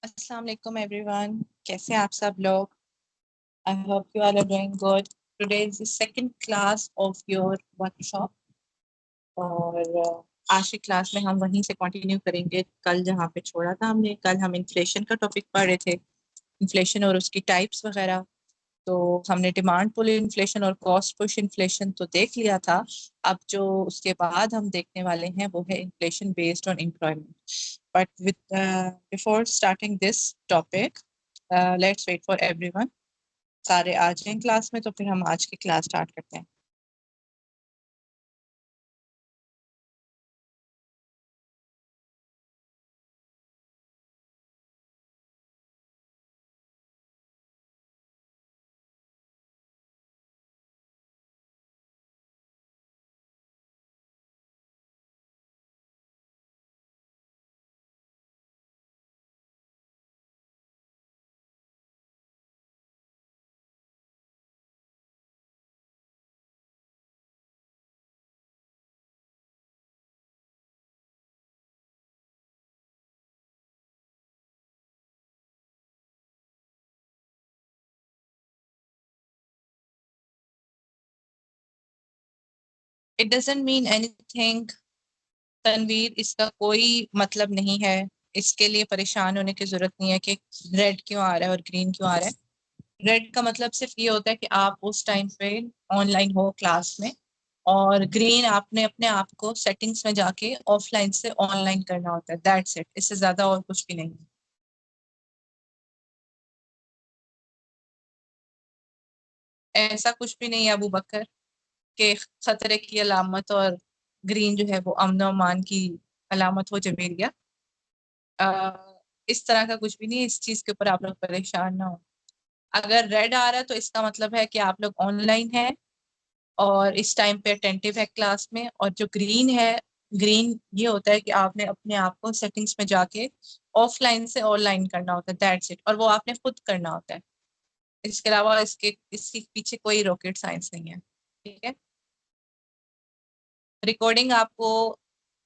अस्सलाम वालेकुम एवरीवन। कैसे हैं आप सब लोग? I hope you all are doing good. Today is the second class of your workshop और आज की क्लास में हम वहीं से कंटिन्यू करेंगे कल जहाँ पे छोड़ा था हमने। कल हम इन्फ्लेशन का टॉपिक पढ़ रहे थे, इन्फ्लेशन और उसकी टाइप्स वगैरह। तो हमने डिमांड पुल इन्फ्लेशन और कॉस्ट पुश इन्फ्लेशन तो देख लिया था। अब जो उसके बाद हम देखने वाले हैं वो है inflation based on employment. But with before starting this topic, let's wait for everyone. सारे आ जाएं क्लास में तो फिर हम आज की क्लास स्टार्ट करते हैं। It doesn't mean anything Tanveer, इसका कोई मतलब नहीं है। इसके लिए परेशान होने की जरूरत नहीं है कि रेड क्यों आ रहा है और ग्रीन क्यों आ रहा है। रेड का मतलब सिर्फ ये होता है कि आप उस टाइम पे ऑनलाइन हो क्लास में, और ग्रीन आपने अपने आप को सेटिंग्स में जाके ऑफलाइन से ऑनलाइन करना होता है। दैट्स इट, इससे ज्यादा और कुछ भी नहीं है। ऐसा कुछ भी नहीं है अबू बकर के खतरे की अलामत और ग्रीन जो है वो अमन और अमान की अलामत हो जमेरिया। इस तरह का कुछ भी नहीं है। इस चीज के ऊपर आप लोग परेशान ना हो। अगर रेड आ रहा है तो इसका मतलब है कि आप लोग ऑनलाइन है और इस टाइम पे अटेंटिव है क्लास में। और जो ग्रीन है, ग्रीन ये होता है कि आपने अपने आप को सेटिंग्स में जाके ऑफलाइन से ऑनलाइन करना होता है। दैट्स इट, और वो आपने खुद करना होता है। इसके अलावा इसके पीछे कोई रॉकेट साइंस नहीं है। ठीक है। रिकॉर्डिंग आपको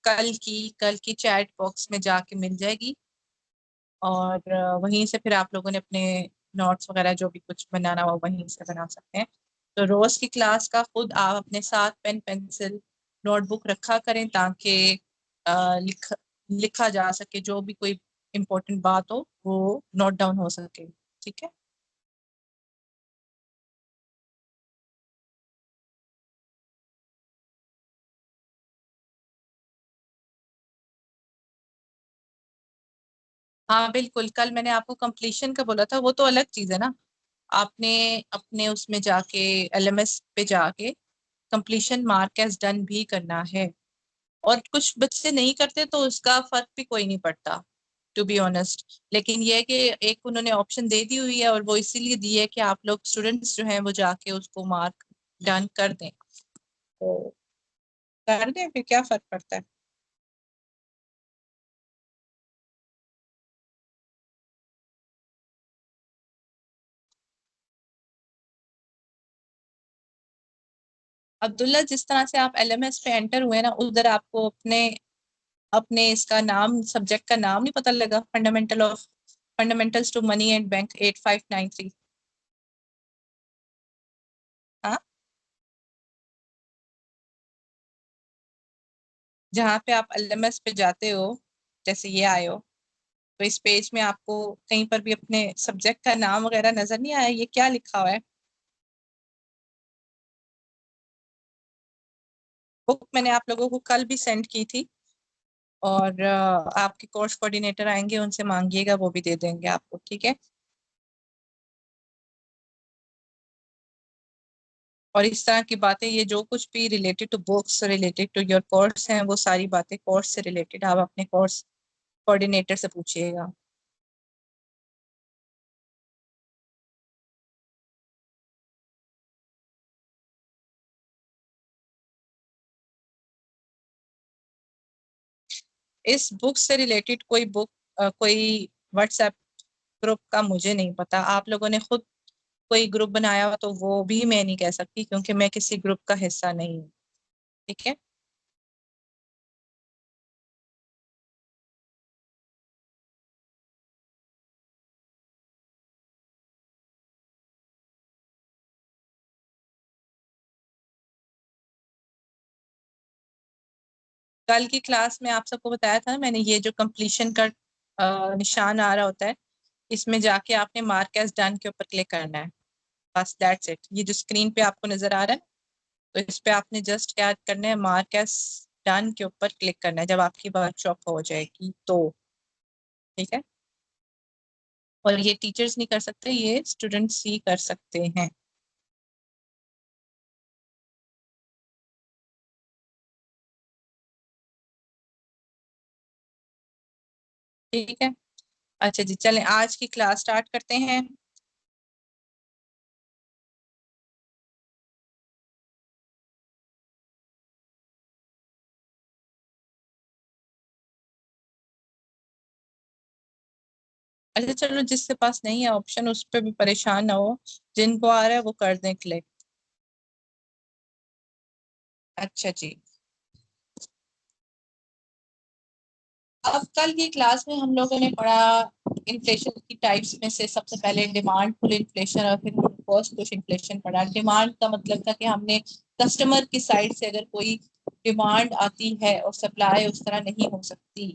कल की चैट बॉक्स में जाके मिल जाएगी, और वहीं से फिर आप लोगों ने अपने नोट्स वगैरह जो भी कुछ बनाना हो वहीं से बना सकते हैं। तो रोज की क्लास का खुद आप अपने साथ पेन पेंसिल नोटबुक रखा करें ताकि लिखा जा सके। जो भी कोई इम्पोर्टेंट बात हो वो नोट डाउन हो सके। ठीक है। हाँ बिल्कुल, कल मैंने आपको कंप्लीशन का बोला था, वो तो अलग चीज है ना। आपने अपने उसमें जाके एलएमएस पे जाके कंप्लीशन मार्क एज डन भी करना है। और कुछ बच्चे नहीं करते तो उसका फर्क भी कोई नहीं पड़ता, टू बी ऑनेस्ट। लेकिन ये है कि एक उन्होंने ऑप्शन दे दी हुई है, और वो इसीलिए दी है कि आप लोग स्टूडेंट्स जो हैं वो जाके उसको मार्क डन कर दें। तो कर दें, फिर क्या फर्क पड़ता है। अब्दुल्ला, जिस तरह से आप एलएमएस पे एंटर हुए ना, उधर आपको अपने अपने इसका नाम, सब्जेक्ट का नाम नहीं पता लगा? Fundamentals to money and bank 8593। हाँ, जहाँ पे आप एलएमएस पे जाते हो, जैसे ये आए हो, तो इस पेज में आपको कहीं पर भी अपने सब्जेक्ट का नाम वगैरह नजर नहीं आया? ये क्या लिखा हुआ है? बुक मैंने आप लोगों को कल भी सेंड की थी, और आपके कोर्स कोऑर्डिनेटर आएंगे, उनसे मांगिएगा, वो भी दे देंगे आपको। ठीक है। और इस तरह की बातें, ये जो कुछ भी related to books, related to your course हैं, वो सारी बातें कोर्स से रिलेटेड आप अपने कोर्स कोऑर्डिनेटर से पूछिएगा। इस बुक से रिलेटेड कोई बुक, कोई व्हाट्सएप ग्रुप का मुझे नहीं पता। आप लोगों ने खुद कोई ग्रुप बनाया हो तो वो भी मैं नहीं कह सकती, क्योंकि मैं किसी ग्रुप का हिस्सा नहीं हूँ। ठीक है। कल की क्लास में आप सबको बताया था ना मैंने, ये जो कंप्लीशन का निशान आ रहा होता है, इसमें जाके आपने मार्क एज डन के ऊपर क्लिक करना है। बस दैट्स इट। ये जो स्क्रीन पे आपको नजर आ रहा है, तो इस पे आपने जस्ट क्या करना है, मार्क एज डन के ऊपर क्लिक करना है जब आपकी वर्कशॉप हो जाएगी तो। ठीक है। और ये टीचर्स नहीं कर सकते, ये स्टूडेंट्स ही कर सकते हैं। ठीक है। अच्छा जी, चलें आज की क्लास स्टार्ट करते हैं। अच्छा चलो, जिसके पास नहीं है ऑप्शन उस पर भी परेशान ना हो, जिनको आ रहा है वो कर दें क्लिक। अच्छा जी। अब कल की क्लास में हम लोगों ने पढ़ा इन्फ्लेशन की टाइप्स में से सबसे पहले डिमांड पुल इन्फ्लेशन, और फिर हमने कॉस्ट पुश इन्फ्लेशन पढ़ा। डिमांड का मतलब था कि हमने कस्टमर की साइड से अगर कोई डिमांड आती है और सप्लाई उस तरह नहीं हो सकती,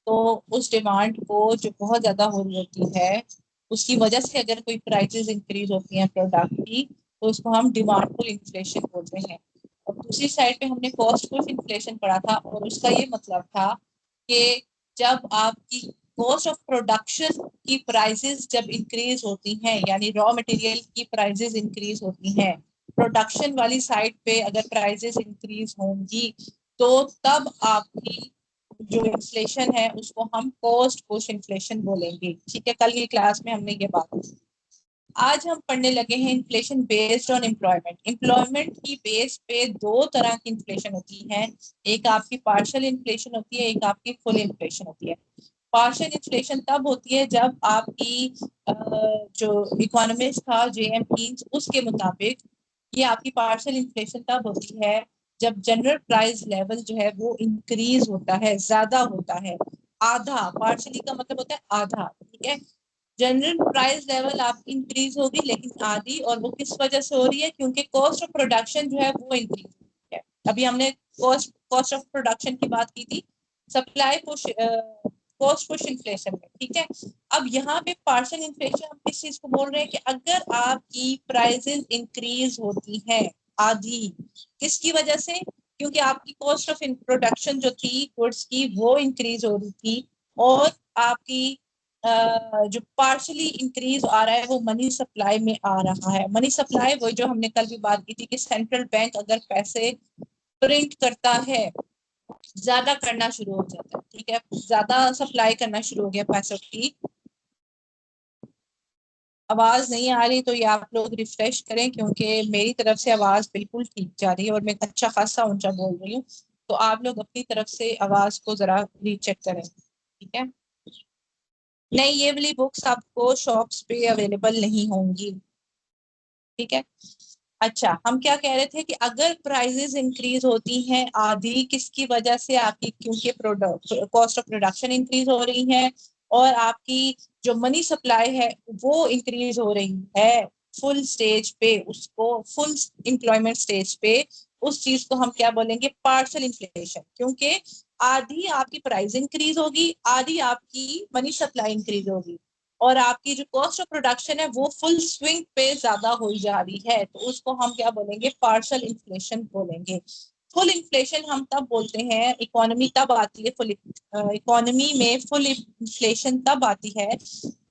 तो उस डिमांड को जो बहुत ज्यादा हो रही होती है उसकी वजह से अगर कोई प्राइसेस इंक्रीज होती हैं प्रोडक्ट की, तो उसको हम डिमांड पुल इन्फ्लेशन बोलते हैं। और दूसरी साइड पे हमने कॉस्ट पुश इन्फ्लेशन पढ़ा था, और उसका ये मतलब था कि जब आपकी कॉस्ट ऑफ प्रोडक्शन की प्राइसेस जब इंक्रीज होती हैं, यानी रॉ मटेरियल की प्राइसेस इंक्रीज होती हैं, प्रोडक्शन वाली साइड पे अगर प्राइसेस इंक्रीज होंगी, तो तब आपकी जो इन्फ्लेशन है उसको हम कॉस्ट पुश इन्फ्लेशन बोलेंगे। ठीक है, कल की क्लास में हमने ये बात की। आज हम पढ़ने लगे हैं inflation based on employment. Employment की बेस पे दो तरह की इन्फ्लेशन होती है, एक आपकी पार्शियल इन्फ्लेशन होती है, एक आपकी फुल इन्फ्लेशन होती है। पार्शियल इन्फ्लेशन तब होती है जब आपकी जो इकोनॉमिस्ट था जेएम कीन्स, उसके मुताबिक ये आपकी पार्शियल इन्फ्लेशन तब होती है जब जनरल प्राइस लेवल जो है वो इंक्रीज होता है, ज्यादा होता है। आधा, पार्शियली का मतलब होता है आधा। ठीक है, जनरल प्राइस लेवल आपकी इंक्रीज होगी लेकिन आधी, और वो किस वजह से हो रही है, क्योंकि कॉस्ट ऑफ प्रोडक्शन जो है वो इंक्रीज है। अभी हमने कॉस्ट कॉस्ट ऑफ प्रोडक्शन की बात की थी supply push cost push inflation में। ठीक है, अब यहाँ पे पार्शियल इन्फ्लेशन हम किस चीज को बोल रहे हैं कि अगर आपकी प्राइसेस इंक्रीज होती है आधी, किसकी वजह से, क्योंकि आपकी कॉस्ट ऑफ प्रोडक्शन जो थी गुड्स की वो इंक्रीज हो रही थी, और आपकी जो पार्शली इंक्रीज आ रहा है वो मनी सप्लाई में आ रहा है। मनी सप्लाई वही जो हमने कल भी बात की थी कि सेंट्रल बैंक अगर पैसे प्रिंट करता है, ज्यादा करना शुरू हो जाता है। ठीक है, ज्यादा सप्लाई करना शुरू हो गया पैसों की। आवाज नहीं आ रही तो ये आप लोग रिफ्रेश करें, क्योंकि मेरी तरफ से आवाज बिल्कुल ठीक जा रही है और मैं अच्छा खासा ऊंचा बोल रही हूँ। तो आप लोग अपनी तरफ से आवाज को जरा रीचेक करें। ठीक है, नहीं ये वाली बुक्स आपको शॉप्स पे अवेलेबल नहीं होंगी। ठीक है। अच्छा, हम क्या कह रहे थे कि अगर प्राइसेस इंक्रीज होती हैं आधी, किसकी वजह से, आपकी क्योंकि product cost of production increase हो रही है, और आपकी जो मनी सप्लाई है वो इंक्रीज हो रही है फुल स्टेज पे, उसको फुल एम्प्लॉयमेंट स्टेज पे, उस चीज को हम क्या बोलेंगे, पार्शियल इन्फ्लेशन। क्योंकि आधी आपकी प्राइस इंक्रीज होगी, आधी आपकी मनी सप्लाई इंक्रीज होगी, और आपकी जो कॉस्ट ऑफ प्रोडक्शन है वो फुल स्विंग पे ज्यादा हो जा रही है, तो उसको हम क्या बोलेंगे, पार्शियल इन्फ्लेशन बोलेंगे। फुल इन्फ्लेशन हम तब बोलते हैं, इकोनॉमी तब आती है फुल इकोनॉमी में फुल इन्फ्लेशन तब आती है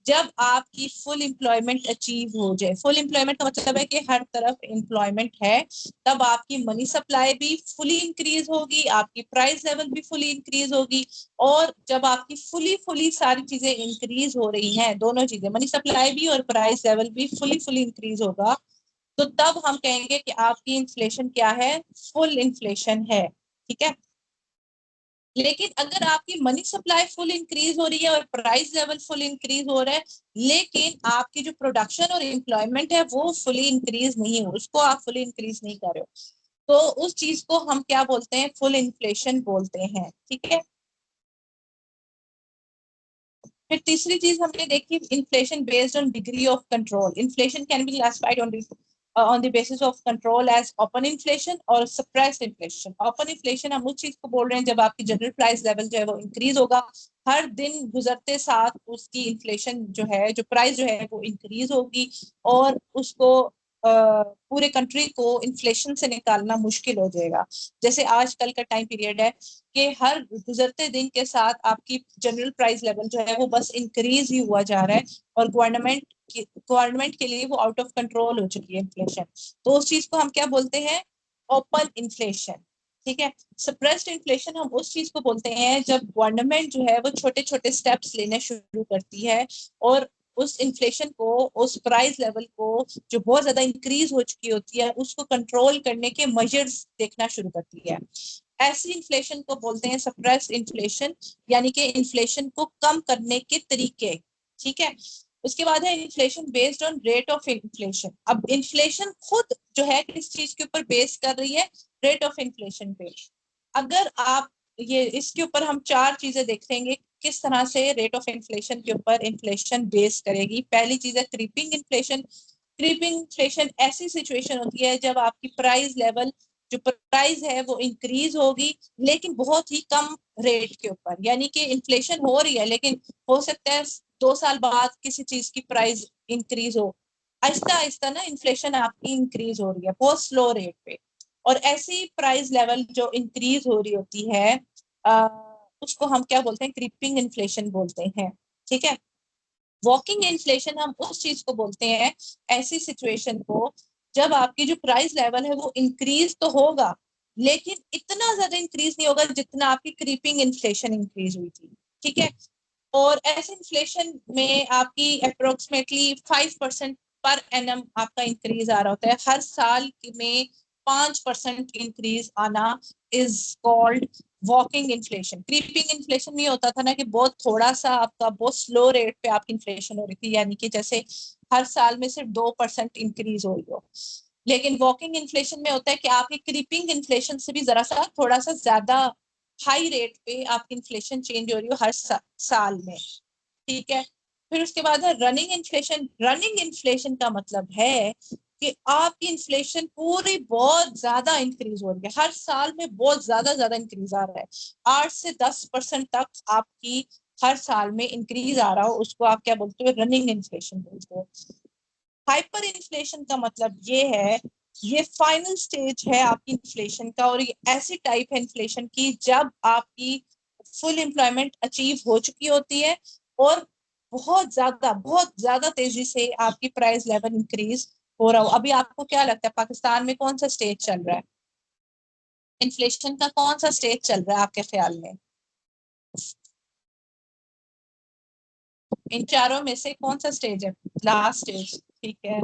जब आपकी फुल एम्प्लॉयमेंट अचीव हो जाए। फुल एम्प्लॉयमेंट का मतलब है कि हर तरफ एम्प्लॉयमेंट है, तब आपकी मनी सप्लाई भी फुली इंक्रीज होगी, आपकी प्राइस लेवल भी फुली इंक्रीज होगी। और जब आपकी फुली फुली सारी चीजें इंक्रीज हो रही हैं, दोनों चीजें मनी सप्लाई भी और प्राइस लेवल भी फुली फुली इंक्रीज होगा, तो तब हम कहेंगे कि आपकी इन्फ्लेशन क्या है, फुल इन्फ्लेशन है। ठीक है, लेकिन अगर आपकी मनी सप्लाई फुल इंक्रीज हो रही है और प्राइस लेवल फुल इंक्रीज हो रहा है, लेकिन आपकी जो प्रोडक्शन और एम्प्लॉयमेंट है वो फुली इंक्रीज नहीं हो, उसको आप फुली इंक्रीज नहीं कर रहे हो, तो उस चीज को हम क्या बोलते हैं, फुल इन्फ्लेशन बोलते हैं। ठीक है, फिर तीसरी चीज हमने देखी, inflation based on degree of control. Inflation can be classified on on the basis of control as open inflation और सप्रेस्ड इन्फ्लेशन। ओपन इन्फ्लेशन हम उस चीज को बोल रहे हैं जब आपकी जनरल प्राइस लेवल जो है वो इंक्रीज होगा, हर दिन गुजरते साथ उसकी इन्फ्लेशन जो है, जो प्राइस जो है वो इंक्रीज होगी, और उसको पूरे कंट्री को इन्फ्लेशन से निकालना मुश्किल हो जाएगा। जैसे आजकल का टाइम पीरियड है कि हर गुजरते दिन के साथ आपकी जनरल प्राइस लेवल जो है वो बस इंक्रीज ही हुआ जा रहा है, और गवर्नमेंट के लिए वो आउट ऑफ कंट्रोल हो चुकी है इन्फ्लेशन। तो उस चीज को हम क्या बोलते हैं? Open inflation. ठीक है। सप्रेस्ड इन्फ्लेशन हम उस चीज को बोलते हैं जब गवर्नमेंट जो है वो छोटे छोटे स्टेप्स लेने शुरू करती है, और उस इन्फ्लेशन को, उस प्राइस लेवल को जो बहुत ज्यादा इंक्रीज हो चुकी होती है, उसको कंट्रोल करने के मेजर्स देखना शुरू करती है। ऐसी इन्फ्लेशन को बोलते हैं सप्रेस्ड इन्फ्लेशन, यानी कि इन्फ्लेशन को कम करने के तरीके। ठीक है। उसके बाद है inflation based on rate of inflation. अब इन्फ्लेशन खुद जो है किस चीज के ऊपर बेस कर रही है? रेट ऑफ इन्फ्लेशन पे। अगर आप ये इसके ऊपर हम चार चीजें देखेंगे किस तरह से रेट ऑफ इन्फ्लेशन के ऊपर इन्फ्लेशन बेस करेगी। पहली चीज है क्रीपिंग इन्फ्लेशन। क्रीपिंग इन्फ्लेशन ऐसी सिचुएशन होती है जब आपकी प्राइस लेवल, जो प्राइस है वो इंक्रीज होगी लेकिन बहुत ही कम रेट के ऊपर, यानी कि इन्फ्लेशन हो रही है लेकिन हो सकता है 2 साल बाद किसी चीज की प्राइस इंक्रीज हो। आहिस्ता आहिस्ता ना इन्फ्लेशन आपकी इंक्रीज हो रही है बहुत स्लो रेट पे, और ऐसी प्राइस लेवल जो इंक्रीज हो रही होती है उसको हम क्या बोलते हैं? क्रीपिंग इन्फ्लेशन बोलते हैं। ठीक है। वॉकिंग इन्फ्लेशन हम उस चीज को बोलते हैं, ऐसी सिचुएशन को जब आपकी जो प्राइस लेवल है वो इंक्रीज तो होगा लेकिन इतना ज्यादा इंक्रीज नहीं होगा जितना आपकी क्रीपिंग इन्फ्लेशन इंक्रीज हुई थी। ठीक है। और ऐसे इन्फ्लेशन में आपकी अप्रोक्सीमेटली 5% पर एनम आपका इंक्रीज आ रहा होता है हर साल में। 5% इंक्रीज आना is called walking inflation. Creeping inflation में होता था ना कि बहुत थोड़ा सा आपका बहुत स्लो रेट पे आपकी इन्फ्लेशन हो रही थी, यानी कि जैसे हर साल में सिर्फ 2% इंक्रीज हो रही हो। लेकिन वॉकिंग इन्फ्लेशन में होता है कि आपकी क्रीपिंग इन्फ्लेशन से भी जरा सा थोड़ा सा ज्यादा हाई रेट पे आपकी इन्फ्लेशन चेंज हो रही हो हर साल में। ठीक है। फिर उसके बाद है रनिंग इन्फ्लेशन। रनिंग इन्फ्लेशन का मतलब है कि आपकी इन्फ्लेशन पूरी बहुत ज्यादा इंक्रीज हो रही है, हर साल में बहुत ज्यादा ज्यादा इंक्रीज आ रहा है, 8 से 10% तक आपकी हर साल में इंक्रीज आ रहा हो, उसको आप क्या बोलते हो? रनिंग इन्फ्लेशन बोलते हो। हाइपर इन्फ्लेशन का मतलब ये है, ये फाइनल स्टेज है आपकी इन्फ्लेशन का, और ये ऐसी टाइप है इन्फ्लेशन की जब आपकी फुल एम्प्लॉयमेंट अचीव हो चुकी होती है और बहुत ज्यादा तेजी से आपकी प्राइस लेवल इंक्रीज हो रहा हो। अभी आपको क्या लगता है पाकिस्तान में कौन सा स्टेज चल रहा है? इन्फ्लेशन का कौन सा स्टेज चल रहा है आपके ख्याल में? इन चारों में से कौन सा स्टेज है लास्ट स्टेज? ठीक है।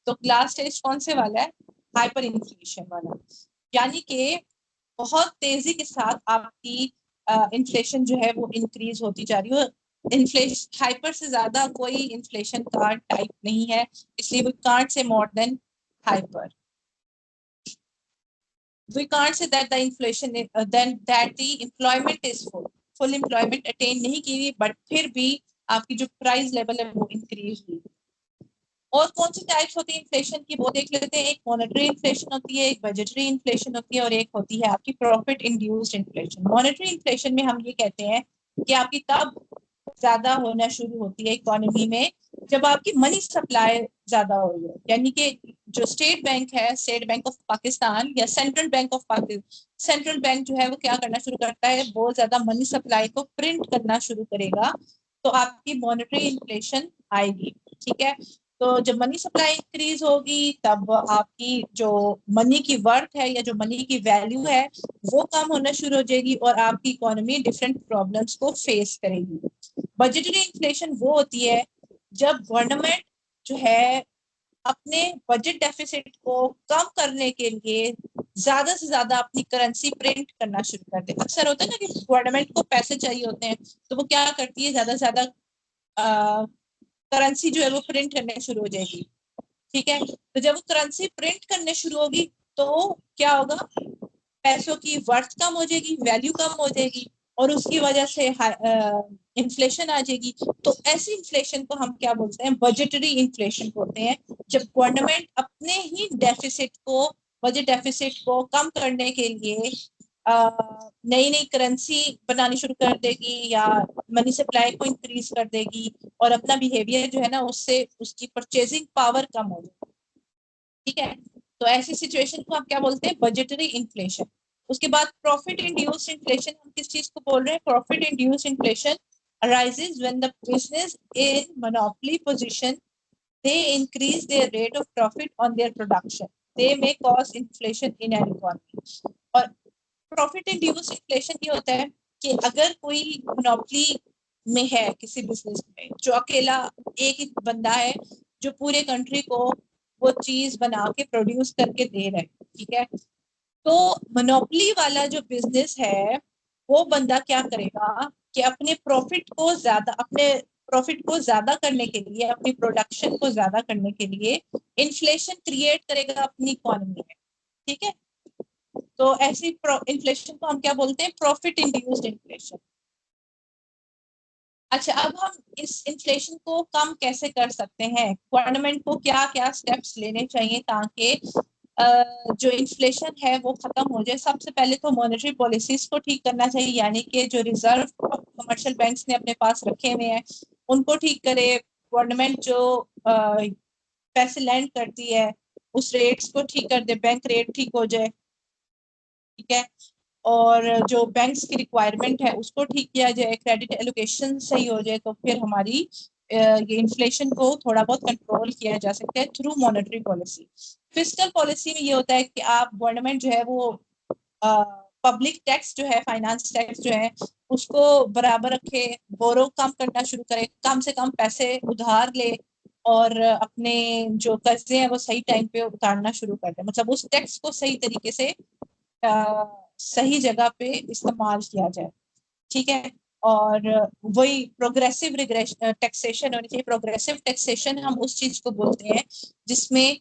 तो लास्ट स्टेज कौन से वाला है? हाइपर इन्फ्लेशन वाला। यानी कि बहुत तेजी के साथ आपकी इन्फ्लेशन जो है वो इंक्रीज होती जा रही है। इन्फ्लेशन हाइपर से ज्यादा कोई इन्फ्लेशन का टाइप नहीं है, इसलिए we can't say more than hyper. We can't say that the inflation is, then that the employment is full. Full employment attain नहीं की हुई बट फिर भी आपकी जो प्राइस लेवल है वो इंक्रीज हुई। और कौन सी टाइप्स होती है इन्फ्लेशन की वो देख लेते हैं। एक मॉनेटरी इन्फ्लेशन होती है, एक बजटरी इन्फ्लेशन होती है, और एक होती है आपकी profit induced inflation. Monetary inflation में हम ये कहते हैं कि आपकी कब ज्यादा होना शुरू होती है इकोनॉमी में? जब आपकी मनी सप्लाई ज्यादा हो रही है, यानी कि जो स्टेट बैंक है, स्टेट बैंक ऑफ पाकिस्तान या central bank of Pakistan, central bank जो है वो क्या करना शुरू करता है? बहुत ज्यादा मनी सप्लाई को प्रिंट करना शुरू करेगा, तो आपकी मॉनेटरी इन्फ्लेशन आएगी। ठीक है। तो जब मनी सप्लाई इंक्रीज होगी तब आपकी जो मनी की वर्थ है या जो मनी की वैल्यू है वो कम होना शुरू हो जाएगी और आपकी इकोनॉमी डिफरेंट प्रॉब्लम्स को फेस करेगी। बजटरी इन्फ्लेशन वो होती है जब गवर्नमेंट जो है अपने बजट डेफिसिट को कम करने के लिए ज्यादा से ज्यादा अपनी करेंसी प्रिंट करना शुरू कर दे। अक्सर होता है ना कि गवर्नमेंट को पैसे चाहिए होते हैं तो वो क्या करती है, ज्यादा से ज्यादा करेंसी जो है वो प्रिंट करने शुरू हो जाएगी। ठीक है। तो जब वो करेंसी प्रिंट करने शुरू होगी तो क्या होगा? पैसों की वर्थ कम हो जाएगी, वैल्यू कम हो जाएगी, और उसकी वजह से इन्फ्लेशन आ जाएगी। तो ऐसी इन्फ्लेशन को हम क्या बोलते हैं, बजटरी इन्फ्लेशन बोलते हैं। जब गवर्नमेंट अपने ही डेफिसिट को, बजट डेफिसिट को कम करने के लिए नई नई करेंसी बनानी शुरू कर देगी या मनी सप्लाई को इंक्रीज कर देगी और अपना बिहेवियर जो है ना उससे उसकी परचेजिंग पावर कम हो जाएगी। ठीक है, तो ऐसी सिचुएशन को हम क्या बोलते हैं, बजटरी इन्फ्लेशन। उसके बाद प्रॉफिट इंड्यूस्ड इन्फ्लेशन, हम किस चीज को बोल रहे हैं, profit induced inflation arises when the business in monopoly position, they increase their rate of profit on their production, they may cause inflation in an economy। और प्रॉफिट इंड्यूस्ड इन्फ्लेशन ये होता है कि अगर कोई मोनोपोली में है किसी बिजनेस में, जो अकेला एक ही बंदा है जो पूरे कंट्री को वो चीज बना के प्रोड्यूस करके दे रहा है, ठीक है, तो मोनोपोली वाला जो बिजनेस है वो बंदा क्या करेगा कि अपने प्रॉफिट को ज्यादा करने के लिए, अपनी प्रोडक्शन को ज्यादा करने के लिए इन्फ्लेशन क्रिएट करेगा अपनी इकोनॉमी में। ठीक है, तो ऐसी इन्फ्लेशन को हम क्या बोलते हैं, प्रॉफिट इंड्यूस्ड इन्फ्लेशन। अच्छा, अब हम इस इन्फ्लेशन को कम कैसे कर सकते हैं, गवर्नमेंट को क्या क्या स्टेप्स लेने चाहिए ताकि जो इन्फ्लेशन है वो खत्म हो जाए। सबसे पहले तो मॉनेटरी पॉलिसीज को ठीक करना चाहिए, यानी कि जो रिजर्व कमर्शियल बैंक्स ने अपने पास रखे हुए हैं उनको ठीक करे। गवर्नमेंट जो पैसे लैंड करती है उस रेट्स को ठीक कर दे, बैंक रेट ठीक हो जाए। ठीक है, और जो बैंक्स की रिक्वायरमेंट है उसको ठीक किया जाए, क्रेडिट एलोकेशन सही हो जाए, तो फिर हमारी ये इन्फ्लेशन को थोड़ा बहुत कंट्रोल किया जा सकता है through monetary policy. Fiscal policy में ये होता है कि आप गवर्नमेंट जो है वो पब्लिक टैक्स जो है, फाइनेंस टैक्स जो है उसको बराबर रखे, बोरो कम करना शुरू करे, कम से कम पैसे उधार ले और अपने जो कर्जे हैं वो सही टाइम पे उतारना शुरू कर दे, मतलब उस टैक्स को सही तरीके से सही जगह पे इस्तेमाल किया जाए। ठीक है, और वही प्रोग्रेसिव टैक्सेशन होनी चाहिए। प्रोग्रेसिव टैक्सेशन हम उस चीज को बोलते हैं जिसमें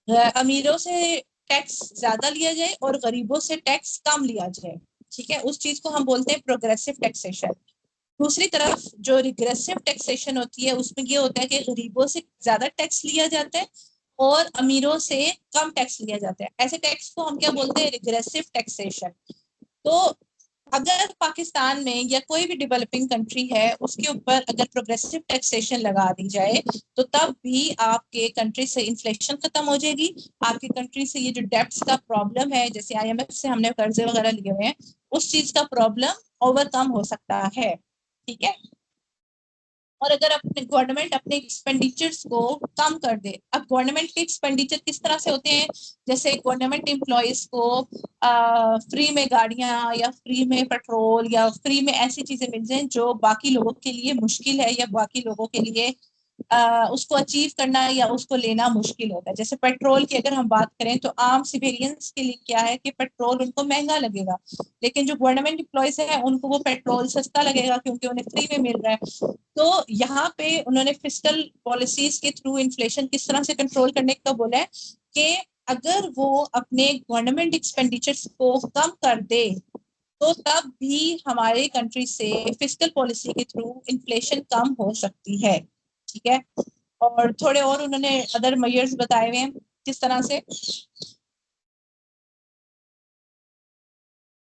अमीरों से टैक्स ज्यादा लिया जाए और गरीबों से टैक्स कम लिया जाए। ठीक है, उस चीज को हम बोलते हैं प्रोग्रेसिव टैक्सेशन। दूसरी तरफ जो रिग्रेसिव टैक्सेशन होती है उसमें ये होता है कि गरीबों से ज्यादा टैक्स लिया जाता है और अमीरों से कम टैक्स लिया जाता है। ऐसे टैक्स को हम क्या बोलते हैं, रिग्रेसिव टैक्सेशन। तो अगर पाकिस्तान में या कोई भी डेवलपिंग कंट्री है उसके ऊपर अगर प्रोग्रेसिव टैक्सेशन लगा दी जाए तो तब भी आपके कंट्री से इन्फ्लेशन खत्म हो जाएगी, आपकी कंट्री से ये जो डेब्ट्स का प्रॉब्लम है, जैसे IMF से हमने कर्जे वगैरह लिए हुए हैं, उस चीज का प्रॉब्लम ओवरकम हो सकता है। ठीक है, और अगर अपने गवर्नमेंट अपने एक्सपेंडिचर्स को कम कर दे, अब गवर्नमेंट के एक्सपेंडिचर किस तरह से होते हैं, जैसे गवर्नमेंट एम्प्लॉयज को फ्री में गाड़ियां या फ्री में पेट्रोल या फ्री में ऐसी चीजें मिल जाए जो बाकी लोगों के लिए मुश्किल है या बाकी लोगों के लिए उसको अचीव करना या उसको लेना मुश्किल होता है। जैसे पेट्रोल की अगर हम बात करें तो आम सिविलियंस के लिए क्या है कि पेट्रोल उनको महंगा लगेगा, लेकिन जो गवर्नमेंट एम्प्लॉयज है उनको वो पेट्रोल सस्ता लगेगा क्योंकि उन्हें फ्री में मिल रहा है। तो यहाँ पे उन्होंने फिस्कल पॉलिसीज के थ्रू इन्फ्लेशन किस तरह से कंट्रोल करने का बोला है कि अगर वो अपने गवर्नमेंट एक्सपेंडिचर्स को कम कर दे तो तब भी हमारे कंट्री से फिस्कल पॉलिसी के थ्रू इन्फ्लेशन कम हो सकती है। ठीक है, और थोड़े और उन्होंने अदर मेजर्स बताए हुए हैं किस तरह से।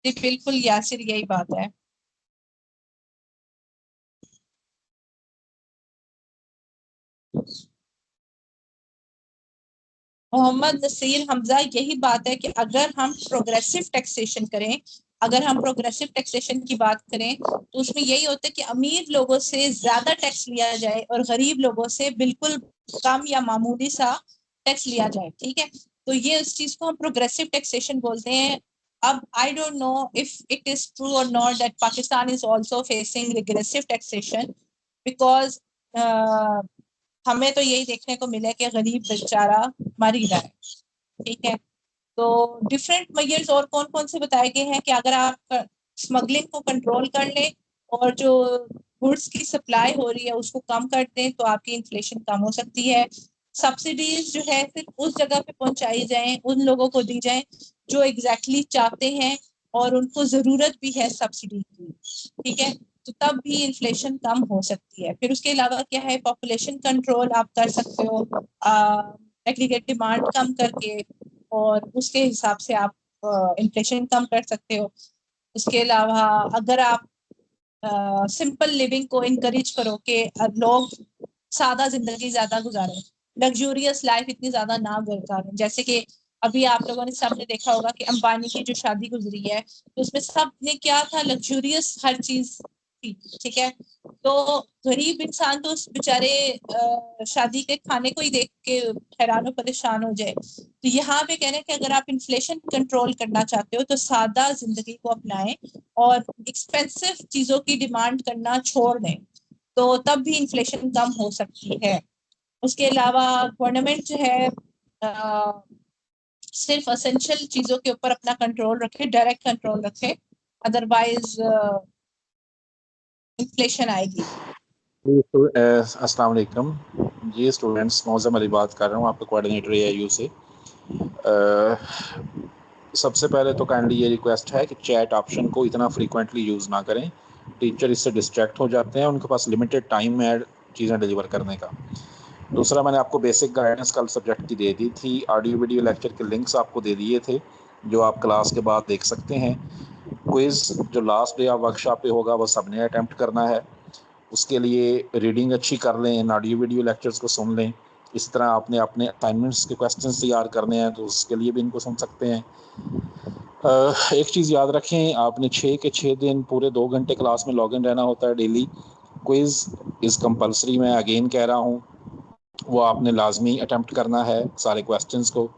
जी बिल्कुल यासिर, यही बात है। मोहम्मद नसीर हमजा, यही बात है कि अगर हम प्रोग्रेसिव टैक्सेशन करें, अगर हम प्रोग्रेसिव टैक्सेशन की बात करें तो उसमें यही होता है कि अमीर लोगों से ज्यादा टैक्स लिया जाए और गरीब लोगों से बिल्कुल कम या मामूली सा टैक्स लिया जाए। ठीक है, तो ये उस चीज को हम प्रोग्रेसिव टैक्सेशन बोलते हैं। अब I don't know if it is true और not that Pakistan is also facing regressive taxation, because हमें तो यही देखने को मिला कि गरीब बेचारा मर ही रहा है। ठीक है, तो डिफरेंट मेजर्स और कौन कौन से बताए गए हैं कि अगर आप स्मगलिंग को कंट्रोल कर लें और जो गुड्स की सप्लाई हो रही है उसको कम कर दें तो आपकी इन्फ्लेशन कम हो सकती है। सब्सिडीज जो है सिर्फ उस जगह पे पहुंचाई जाए, उन लोगों को दी जाए जो एग्जैक्टली चाहते हैं और उनको जरूरत भी है सब्सिडी की। ठीक है, तो तब भी इन्फ्लेशन कम हो सकती है। फिर उसके अलावा क्या है, पॉपुलेशन कंट्रोल आप कर सकते हो एग्रीगेट डिमांड कम करके, और उसके हिसाब से आप इन्फ्लेशन कम कर सकते हो। उसके अलावा अगर आप सिंपल लिविंग को इनकरेज करो कि लोग सादा जिंदगी ज्यादा गुजारें, लग्जूरियस लाइफ इतनी ज्यादा ना गुजारें। जैसे कि अभी आप लोगों ने सबने देखा होगा कि अंबानी की जो शादी गुजरी है, तो उसमें सबने क्या था, लग्जूरियस हर चीज थी, ठीक है। तो गरीब इंसान तो उस बेचारे शादी के खाने को ही देख के हैरान और परेशान हो जाए। तो यहाँ पे कह रहे हैं कि अगर आप इन्फ्लेशन कंट्रोल करना चाहते हो तो सादा जिंदगी को अपनाएं और एक्सपेंसिव चीजों की डिमांड करना छोड़ दें, तो तब भी इन्फ्लेशन कम हो सकती है। उसके अलावा गवर्नमेंट जो है सिर्फ असेंशियल चीजों के ऊपर अपना कंट्रोल रखे, डायरेक्ट कंट्रोल रखे, अदरवाइज इन्फ्लेशन आएगी। अस्सलाम वालेकुम जी स्टूडेंट्स, मौज़म अली बात कर रहा हूँ, आपका कोऑर्डिनेटर AIU से। सबसे पहले तो काइंडली ये रिक्वेस्ट है कि चैट ऑप्शन को इतना फ्रीक्वेंटली यूज़ ना करें। टीचर इससे डिस्ट्रैक्ट हो जाते हैं, उनके पास लिमिटेड टाइम है चीज़ें डिलीवर करने का। दूसरा, मैंने आपको बेसिक गाइडेंस कल सब्जेक्ट की दे दी थी, ऑडियो वीडियो लेक्चर के लिंक्स आपको दे दिए थे जो आप क्लास के बाद देख सकते हैं। क्विज़ जो लास्ट डे ऑफ वर्कशॉप पे होगा वो सबने अटैम्प्ट करना है। उसके लिए रीडिंग अच्छी कर लें, ऑडियो वीडियो लेक्चर्स को सुन लें। इस तरह आपने अपने असाइनमेंट्स के क्वेश्चंस तैयार करने हैं तो उसके लिए भी इनको सुन सकते हैं। एक चीज़ याद रखें, आपने 6 के 6 दिन पूरे 2 घंटे क्लास में लॉगिन रहना होता है डेली। क्विज़ इज़ कंपलसरी, मैं अगेन कह रहा हूँ, वो आपने लाजमी अटैम्प्ट करना है सारे क्वेश्चंस को।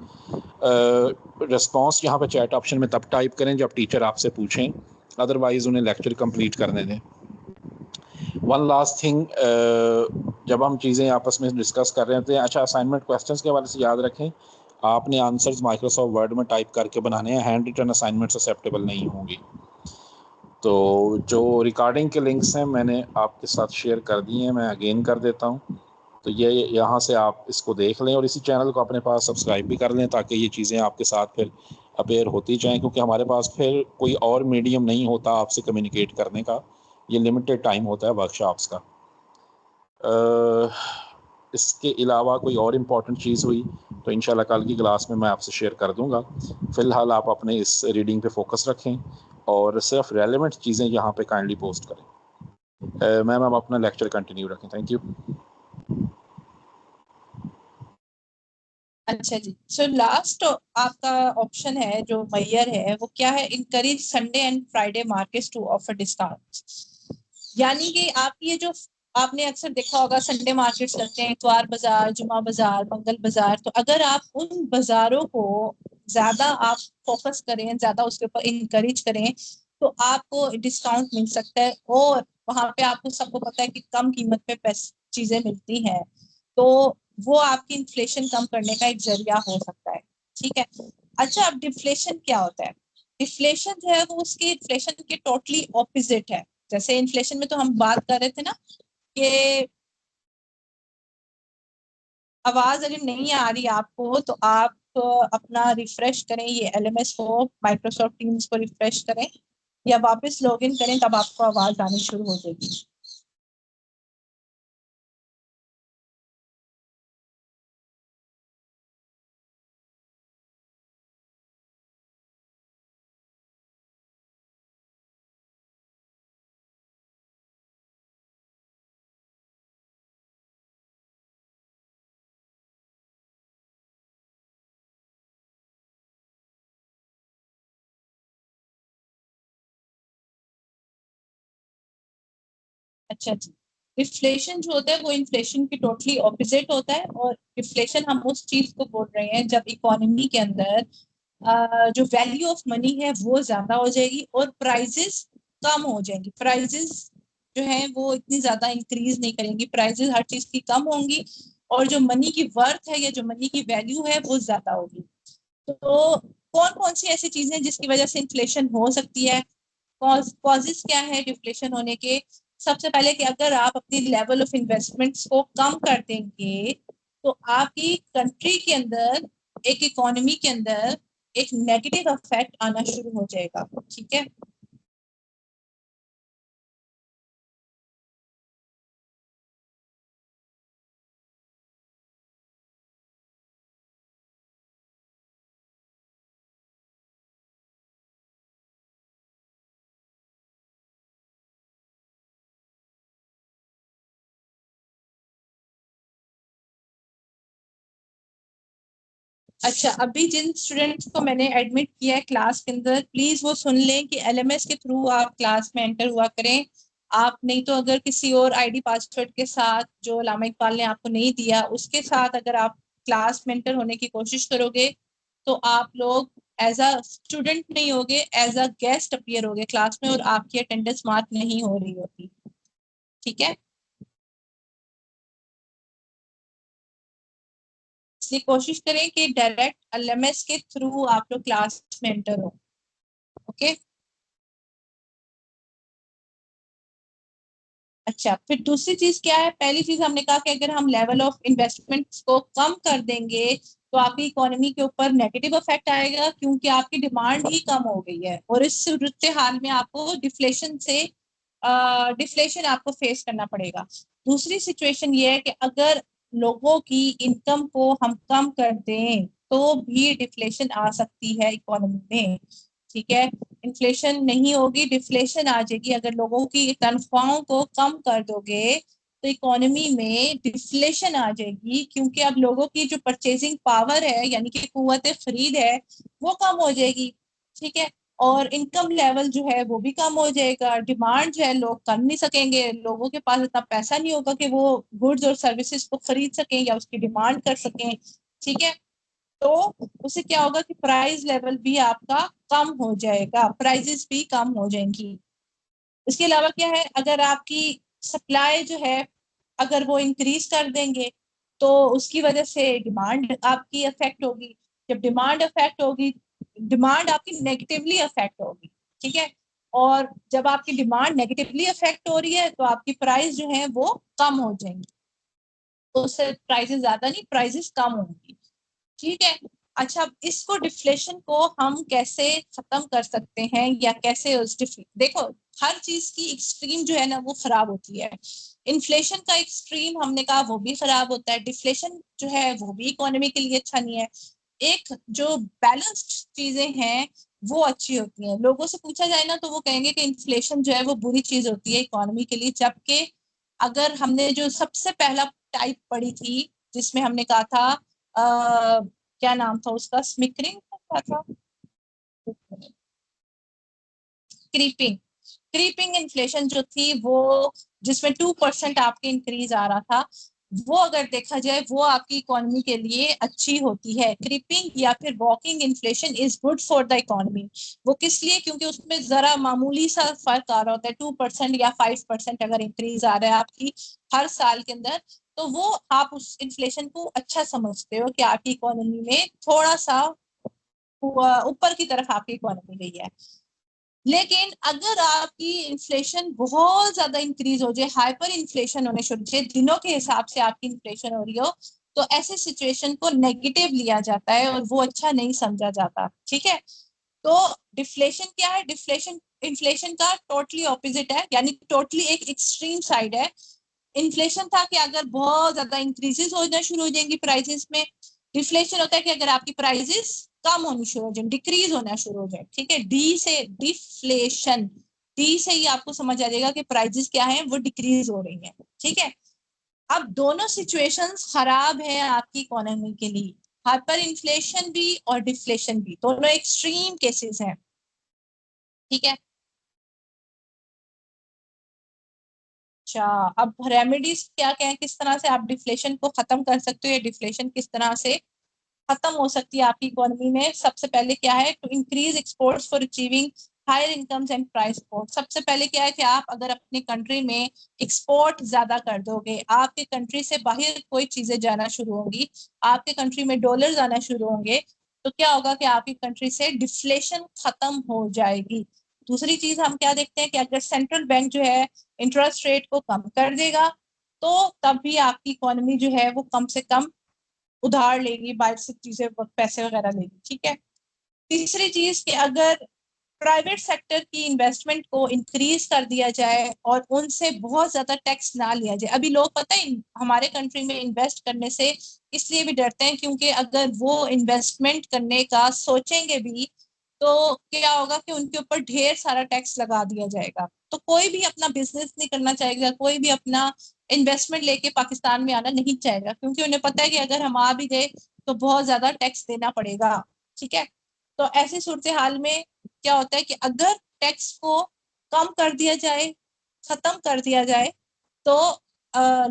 रिस्पॉन्स यहाँ पे चैट ऑप्शन में तब टाइप करें जब टीचर आपसे पूछें, अदरवाइज़ उन्हें लेक्चर कंप्लीट करने दें। वन लास्ट थिंग, जब हम चीज़ें आपस में डिस्कस कर रहे होते हैं, अच्छा असाइनमेंट क्वेश्चंस के हवाले से याद रखें, आपने आंसर्स माइक्रोसॉफ्ट वर्ड में टाइप करके बनाने हैं, हैंड रिटन असाइनमेंट्स एक्सेप्टेबल नहीं होंगी। तो जो रिकॉर्डिंग के लिंक्स हैं मैंने आपके साथ शेयर कर दिए हैं, मैं अगेन कर देता हूँ। तो ये यहाँ से आप इसको देख लें और इसी चैनल को अपने पास सब्सक्राइब भी कर लें ताकि ये चीज़ें आपके साथ फिर अपेयर होती जाएँ, क्योंकि हमारे पास फिर कोई और मीडियम नहीं होता आपसे कम्युनिकेट करने का, ये लिमिटेड टाइम होता है वर्कशॉप्स का। इसके अलावा कोई और इम्पॉर्टेंट चीज़ हुई तो इंशाल्लाह कल की क्लास में मैं आपसे शेयर कर दूंगा। फ़िलहाल आप अपने इस रीडिंग पे फोकस रखें और सिर्फ रेलेवेंट चीज़ें यहाँ पे काइंडली पोस्ट करें। मैम आप अपना लेक्चर कंटिन्यू रखें, थैंक यू। अच्छा जी, सो लास्ट आपका ऑप्शन है जो मैयर है वो क्या है, encourage Sunday and Friday markets to offer discount. यानी कि आप ये जो आपने अक्सर देखा होगा संडे मार्केट्स लगते हैं, इतवार बाजार, जुमा बाजार, मंगल बाजार, तो अगर आप उन बाजारों को ज्यादा आप फोकस करें, ज्यादा उसके ऊपर इनकरेज करें, तो आपको डिस्काउंट मिल सकता है। और वहां पे आपको सबको पता है कि कम कीमत पे चीजें मिलती हैं, तो वो आपकी इन्फ्लेशन कम करने का एक जरिया हो सकता है, ठीक है। अच्छा, अब डिफ्लेशन क्या होता है? डिफ्लेशन जो है वो उसकी इन्फ्लेशन के टोटली ऑपोजिट है। जैसे इन्फ्लेशन में तो हम बात कर रहे थे ना कि आवाज अगर नहीं आ रही आपको तो आप अपना रिफ्रेश करें, ये LMS को, माइक्रोसॉफ्ट टीम्स को रिफ्रेश करें या वापस लॉगिन करें, तब आपको आवाज आनी शुरू हो जाएगी। अच्छा जी, डिफ्लेशन जो होता है वो इन्फ्लेशन की टोटली ऑपोजिट होता है। और डिफ्लेशन हम उस चीज को बोल रहे हैं जब इकोनॉमी के अंदर जो वैल्यू ऑफ मनी है वो ज्यादा हो जाएगी और प्राइजेस कम हो जाएंगी। प्राइजेस जो है वो इतनी ज्यादा इंक्रीज नहीं करेंगी, प्राइजेस हर चीज की कम होंगी और जो मनी की वर्थ है या जो मनी की वैल्यू है वो ज्यादा होगी। तो कौन कौन सी ऐसी चीजें हैं जिसकी वजह से इन्फ्लेशन हो सकती है? कॉजेस क्या है डिफ्लेशन होने के? सबसे पहले कि अगर आप अपनी लेवल ऑफ इन्वेस्टमेंट्स को कम कर देंगे तो आपकी कंट्री के अंदर, एक इकोनॉमी के अंदर एक नेगेटिव इफेक्ट आना शुरू हो जाएगा, ठीक है। अच्छा, अभी जिन स्टूडेंट्स को मैंने एडमिट किया है क्लास के अंदर, प्लीज वो सुन लें कि एलएमएस के थ्रू आप क्लास में एंटर हुआ करें। आप नहीं तो अगर किसी और आईडी पासवर्ड के साथ जो लामा इकबाल ने आपको नहीं दिया उसके साथ अगर आप क्लास में एंटर होने की कोशिश करोगे तो आप लोग एज अ स्टूडेंट नहीं होगे, एज अ गेस्ट अपीयर होगे क्लास में और आपकी अटेंडेंस मार्क नहीं हो रही होती। ठीक है, इसलिए कोशिश करें कि डायरेक्ट एलएमएस के थ्रू आप लोग क्लास में एंटर हो। ओके। अच्छा, फिर दूसरी चीज क्या है? पहली चीज हमने कहा कि अगर हम लेवल ऑफ इन्वेस्टमेंट को कम कर देंगे तो आपकी इकोनॉमी के ऊपर नेगेटिव इफेक्ट आएगा, क्योंकि आपकी डिमांड ही कम हो गई है और इस सूरत हाल में आपको डिफ्लेशन आपको फेस करना पड़ेगा। दूसरी सिचुएशन ये है कि अगर लोगों की इनकम को हम कम कर दें तो भी डिफ्लेशन आ सकती है इकोनॉमी में। ठीक है, इन्फ्लेशन नहीं होगी, डिफ्लेशन आ जाएगी। अगर लोगों की तनख्वाहों को कम कर दोगे तो इकोनॉमी में डिफ्लेशन आ जाएगी, क्योंकि अब लोगों की जो परचेजिंग पावर है यानी कि कुव्वत खरीद है वो कम हो जाएगी। ठीक है, और इनकम लेवल जो है वो भी कम हो जाएगा। डिमांड जो है लोग कर नहीं सकेंगे, लोगों के पास इतना पैसा नहीं होगा कि वो गुड्स और सर्विसेज को खरीद सकें या उसकी डिमांड कर सकें। ठीक है, तो उससे क्या होगा कि प्राइस लेवल भी आपका कम हो जाएगा, प्राइजेस भी कम हो जाएंगी। इसके अलावा क्या है, अगर आपकी सप्लाई जो है अगर वो इंक्रीज कर देंगे तो उसकी वजह से डिमांड आपकी अफेक्ट होगी। जब डिमांड अफेक्ट होगी, डिमांड आपकी नेगेटिवली अफेक्ट होगी। ठीक है, और जब आपकी डिमांड नेगेटिवली अफेक्ट हो रही है तो आपकी प्राइस जो है वो कम हो जाएंगी। तो उससे प्राइसेस ज्यादा नहीं, प्राइसेस कम होंगी। ठीक है। अच्छा, अब इसको डिफ्लेशन को हम कैसे खत्म कर सकते हैं या कैसे देखो, हर चीज की एक्सट्रीम जो है ना वो खराब होती है। इन्फ्लेशन का एक्सट्रीम हमने कहा वो भी खराब होता है, डिफ्लेशन जो है वो भी इकोनॉमी के लिए अच्छा नहीं है। एक जो बैलेंस्ड चीजें हैं वो अच्छी होती हैं। लोगों से पूछा जाए ना तो वो कहेंगे कि इन्फ्लेशन जो है वो बुरी चीज होती है इकोनॉमी के लिए, जबकि अगर हमने जो सबसे पहला टाइप पढ़ी थी जिसमें हमने कहा था क्या नाम था उसका, स्मिकरिंग क्या था, क्रीपिंग, क्रीपिंग इन्फ्लेशन जो थी वो जिसमें 2% आपके इंक्रीज आ रहा था, वो अगर देखा जाए वो आपकी इकोनॉमी के लिए अच्छी होती है। क्रीपिंग या फिर walking inflation is good for the economy. वो किस लिए? क्योंकि उसमें जरा मामूली सा फर्क आ रहा होता है, 2% या 5% अगर इंक्रीज आ रहा है आपकी हर साल के अंदर, तो वो आप उस इन्फ्लेशन को अच्छा समझते हो कि आपकी इकोनॉमी में थोड़ा सा ऊपर की तरफ आपकी इकोनॉमी गई है। लेकिन अगर आपकी इन्फ्लेशन बहुत ज्यादा इंक्रीज हो जाए, हाइपर इन्फ्लेशन होने शुरू हो जाए, दिनों के हिसाब से आपकी इन्फ्लेशन हो रही हो, तो ऐसे सिचुएशन को नेगेटिव लिया जाता है और वो अच्छा नहीं समझा जाता। ठीक है, तो डिफ्लेशन क्या है? डिफ्लेशन इन्फ्लेशन का टोटली ऑपोजिट है, यानी टोटली एक एक्सट्रीम साइड है। इन्फ्लेशन था कि अगर बहुत ज्यादा इंक्रीजेस होना शुरू हो जाएंगी प्राइसेस में। डिफ्लेशन होता है कि अगर आपकी प्राइसेस कम होनी शुरू हो जाए, डिक्रीज होना शुरू हो जाए। ठीक है, डी से डिफ्लेशन, डी से ही आपको समझ आ जाएगा कि प्राइसेस क्या है, वो डिक्रीज हो रही है। ठीक है, अब दोनों सिचुएशंस खराब है आपकी इकोनॉमी के लिए, हाइपर इन्फ्लेशन भी और डिफ्लेशन भी, दोनों एक्सट्रीम केसेस हैं। ठीक है, अच्छा, अब रेमेडीज क्या क्या है, किस तरह से आप डिफ्लेशन को खत्म कर सकते हो या डिफ्लेशन किस तरह से खत्म हो सकती है आपकी इकोनॉमी में? सबसे पहले क्या है, to increase exports for achieving higher incomes and price support. सबसे पहले क्या है कि आप अगर अपने कंट्री में एक्सपोर्ट ज्यादा कर दोगे, आपके कंट्री से बाहर कोई चीजें जाना शुरू होंगी, आपके कंट्री में डॉलर्स आना शुरू होंगे, तो क्या होगा कि आपकी कंट्री से डिफ्लेशन खत्म हो जाएगी। दूसरी चीज हम क्या देखते हैं कि अगर सेंट्रल बैंक जो है इंटरेस्ट रेट को कम कर देगा तो तब भी आपकी इकोनॉमी जो है वो कम से कम उधार लेगी, बाहर से चीजें पैसे वगैरह लेगी। ठीक है, तीसरी चीज कि अगर प्राइवेट सेक्टर की इन्वेस्टमेंट को इंक्रीज कर दिया जाए और उनसे बहुत ज्यादा टैक्स ना लिया जाए। अभी लोग पता है हमारे कंट्री में इन्वेस्ट करने से इसलिए भी डरते हैं क्योंकि अगर वो इन्वेस्टमेंट करने का सोचेंगे भी तो क्या होगा कि उनके ऊपर ढेर सारा टैक्स लगा दिया जाएगा। तो कोई भी अपना बिजनेस नहीं करना चाहेगा, कोई भी अपना इन्वेस्टमेंट लेके पाकिस्तान में आना नहीं चाहेगा, क्योंकि उन्हें पता है कि अगर हम आ भी गए तो बहुत ज्यादा टैक्स देना पड़ेगा। ठीक है, तो ऐसी सूरत हाल में क्या होता है कि अगर टैक्स को कम कर दिया जाए, खत्म कर दिया जाए, तो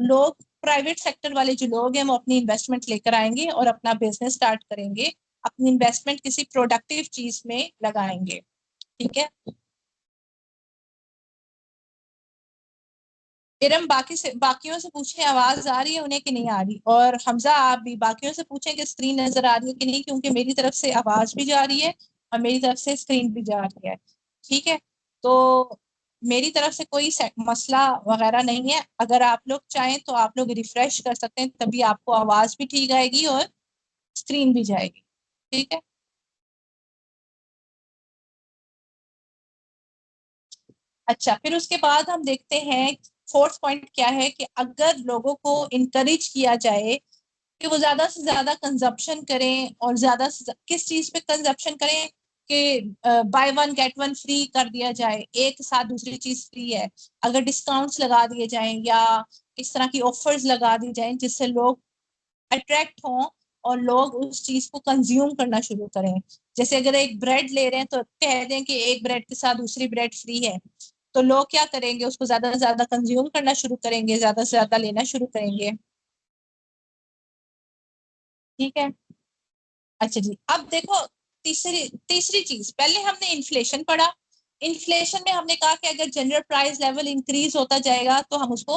लोग, प्राइवेट सेक्टर वाले जो लोग हैं वो अपनी इन्वेस्टमेंट लेकर आएंगे और अपना बिजनेस स्टार्ट करेंगे, अपनी इन्वेस्टमेंट किसी प्रोडक्टिव चीज में लगाएंगे। ठीक है, इरम बाकियों से पूछें आवाज आ रही है उन्हें कि नहीं आ रही, और हमजा आप भी बाकियों से पूछें कि स्क्रीन नजर आ रही है कि नहीं, क्योंकि मेरी तरफ से आवाज भी जा रही है और मेरी तरफ से स्क्रीन भी जा रही है। ठीक है, तो मेरी तरफ से कोई मसला वगैरह नहीं है। अगर आप लोग चाहें तो आप लोग रिफ्रेश कर सकते हैं, तभी आपको आवाज भी ठीक आएगी और स्क्रीन भी जाएगी। ठीक है, अच्छा, फिर उसके बाद हम देखते हैं फोर्थ पॉइंट क्या है कि अगर लोगों को इनकरेज किया जाए कि वो ज्यादा से ज्यादा कंजप्शन करें, और ज्यादा से किस चीज पे कंजप्शन करें कि by one get one free कर दिया जाए, एक साथ दूसरी चीज फ्री है, अगर डिस्काउंट्स लगा दिए जाएं या इस तरह की ऑफर्स लगा दी जाएं जिससे लोग अट्रैक्ट हों और लोग उस चीज को कंज्यूम करना शुरू करें। जैसे अगर एक ब्रेड ले रहे हैं तो कह दें कि एक ब्रेड के साथ दूसरी ब्रेड फ्री है, तो लोग क्या करेंगे, उसको ज्यादा से ज्यादा कंज्यूम करना शुरू करेंगे, ज्यादा से ज्यादा लेना शुरू करेंगे। ठीक है, अच्छा जी, अब देखो तीसरी तीसरी चीज, पहले हमने इन्फ्लेशन पढ़ा। इन्फ्लेशन में हमने कहा कि अगर जनरल प्राइस लेवल इंक्रीज होता जाएगा तो हम उसको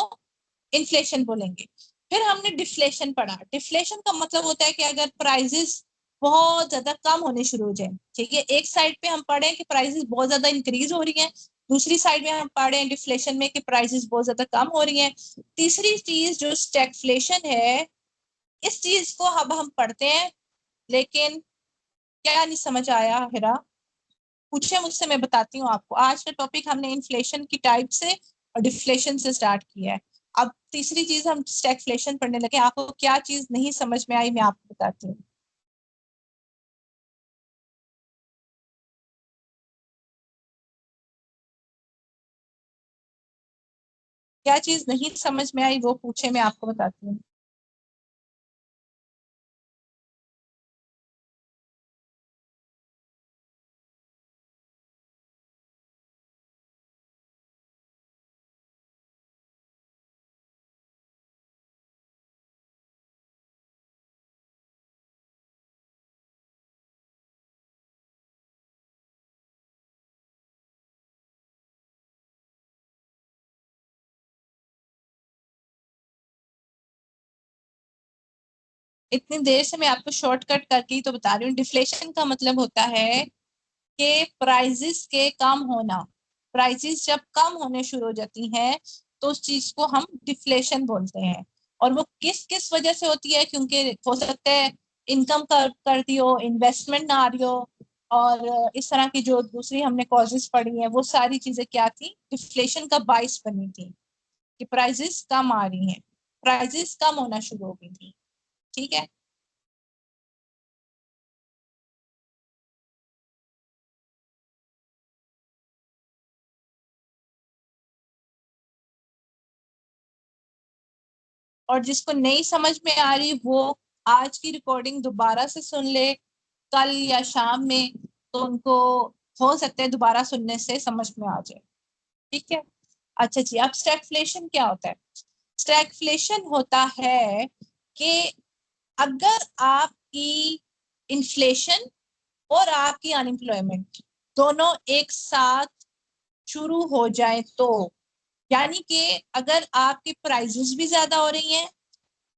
इन्फ्लेशन बोलेंगे। फिर हमने डिफ्लेशन पढ़ा। डिफ्लेशन का मतलब होता है कि अगर प्राइजेस बहुत ज्यादा कम होने शुरू हो जाए। ठीक है, एक साइड पे हम पढ़े कि प्राइजेस बहुत ज्यादा इंक्रीज हो रही हैं, दूसरी साइड में हम पढ़े डिफ्लेशन में कि प्राइजेस बहुत ज्यादा कम हो रही हैं। तीसरी चीज जो स्टैगफ्लेशन है, इस चीज को अब हम पढ़ते हैं, लेकिन क्या नहीं समझ आया हिरा, पूछे मुझसे, मैं बताती हूँ आपको। आज का टॉपिक हमने इन्फ्लेशन की टाइप से और डिफ्लेशन से स्टार्ट किया है। अब तीसरी चीज हम स्टैगफ्लेशन पढ़ने लगे। आपको क्या चीज नहीं समझ में आई मैं आपको बताती हूँ। क्या चीज नहीं समझ में आई वो पूछे, मैं आपको बताती हूँ। इतनी देर से मैं आपको शॉर्टकट करके ही तो बता रही हूँ। डिफ्लेशन का मतलब होता है कि प्राइजेस के कम होना। प्राइजेस जब कम होने शुरू हो जाती हैं तो उस चीज को हम डिफ्लेशन बोलते हैं। और वो किस किस वजह से होती है, क्योंकि हो सकता है इनकम कर दी हो, इन्वेस्टमेंट ना आ रही हो, और इस तरह की जो दूसरी हमने कॉजेज पढ़ी हैं वो सारी चीजें क्या थी, डिफ्लेशन का बाइस बनी थी कि प्राइजेस कम आ रही हैं, प्राइजेस कम होना शुरू हो गई थी। ठीक है, और जिसको नहीं समझ में आ रही वो आज की रिकॉर्डिंग दोबारा से सुन ले, कल या शाम में, तो उनको हो सकता है दोबारा सुनने से समझ में आ जाए। ठीक है, अच्छा जी, अब स्टैगफ्लेशन क्या होता है? स्टैगफ्लेशन होता है कि अगर आपकी इन्फ्लेशन और आपकी अनएम्प्लॉयमेंट दोनों एक साथ शुरू हो जाए, तो यानी कि अगर आपकी प्राइजेस भी ज्यादा हो रही हैं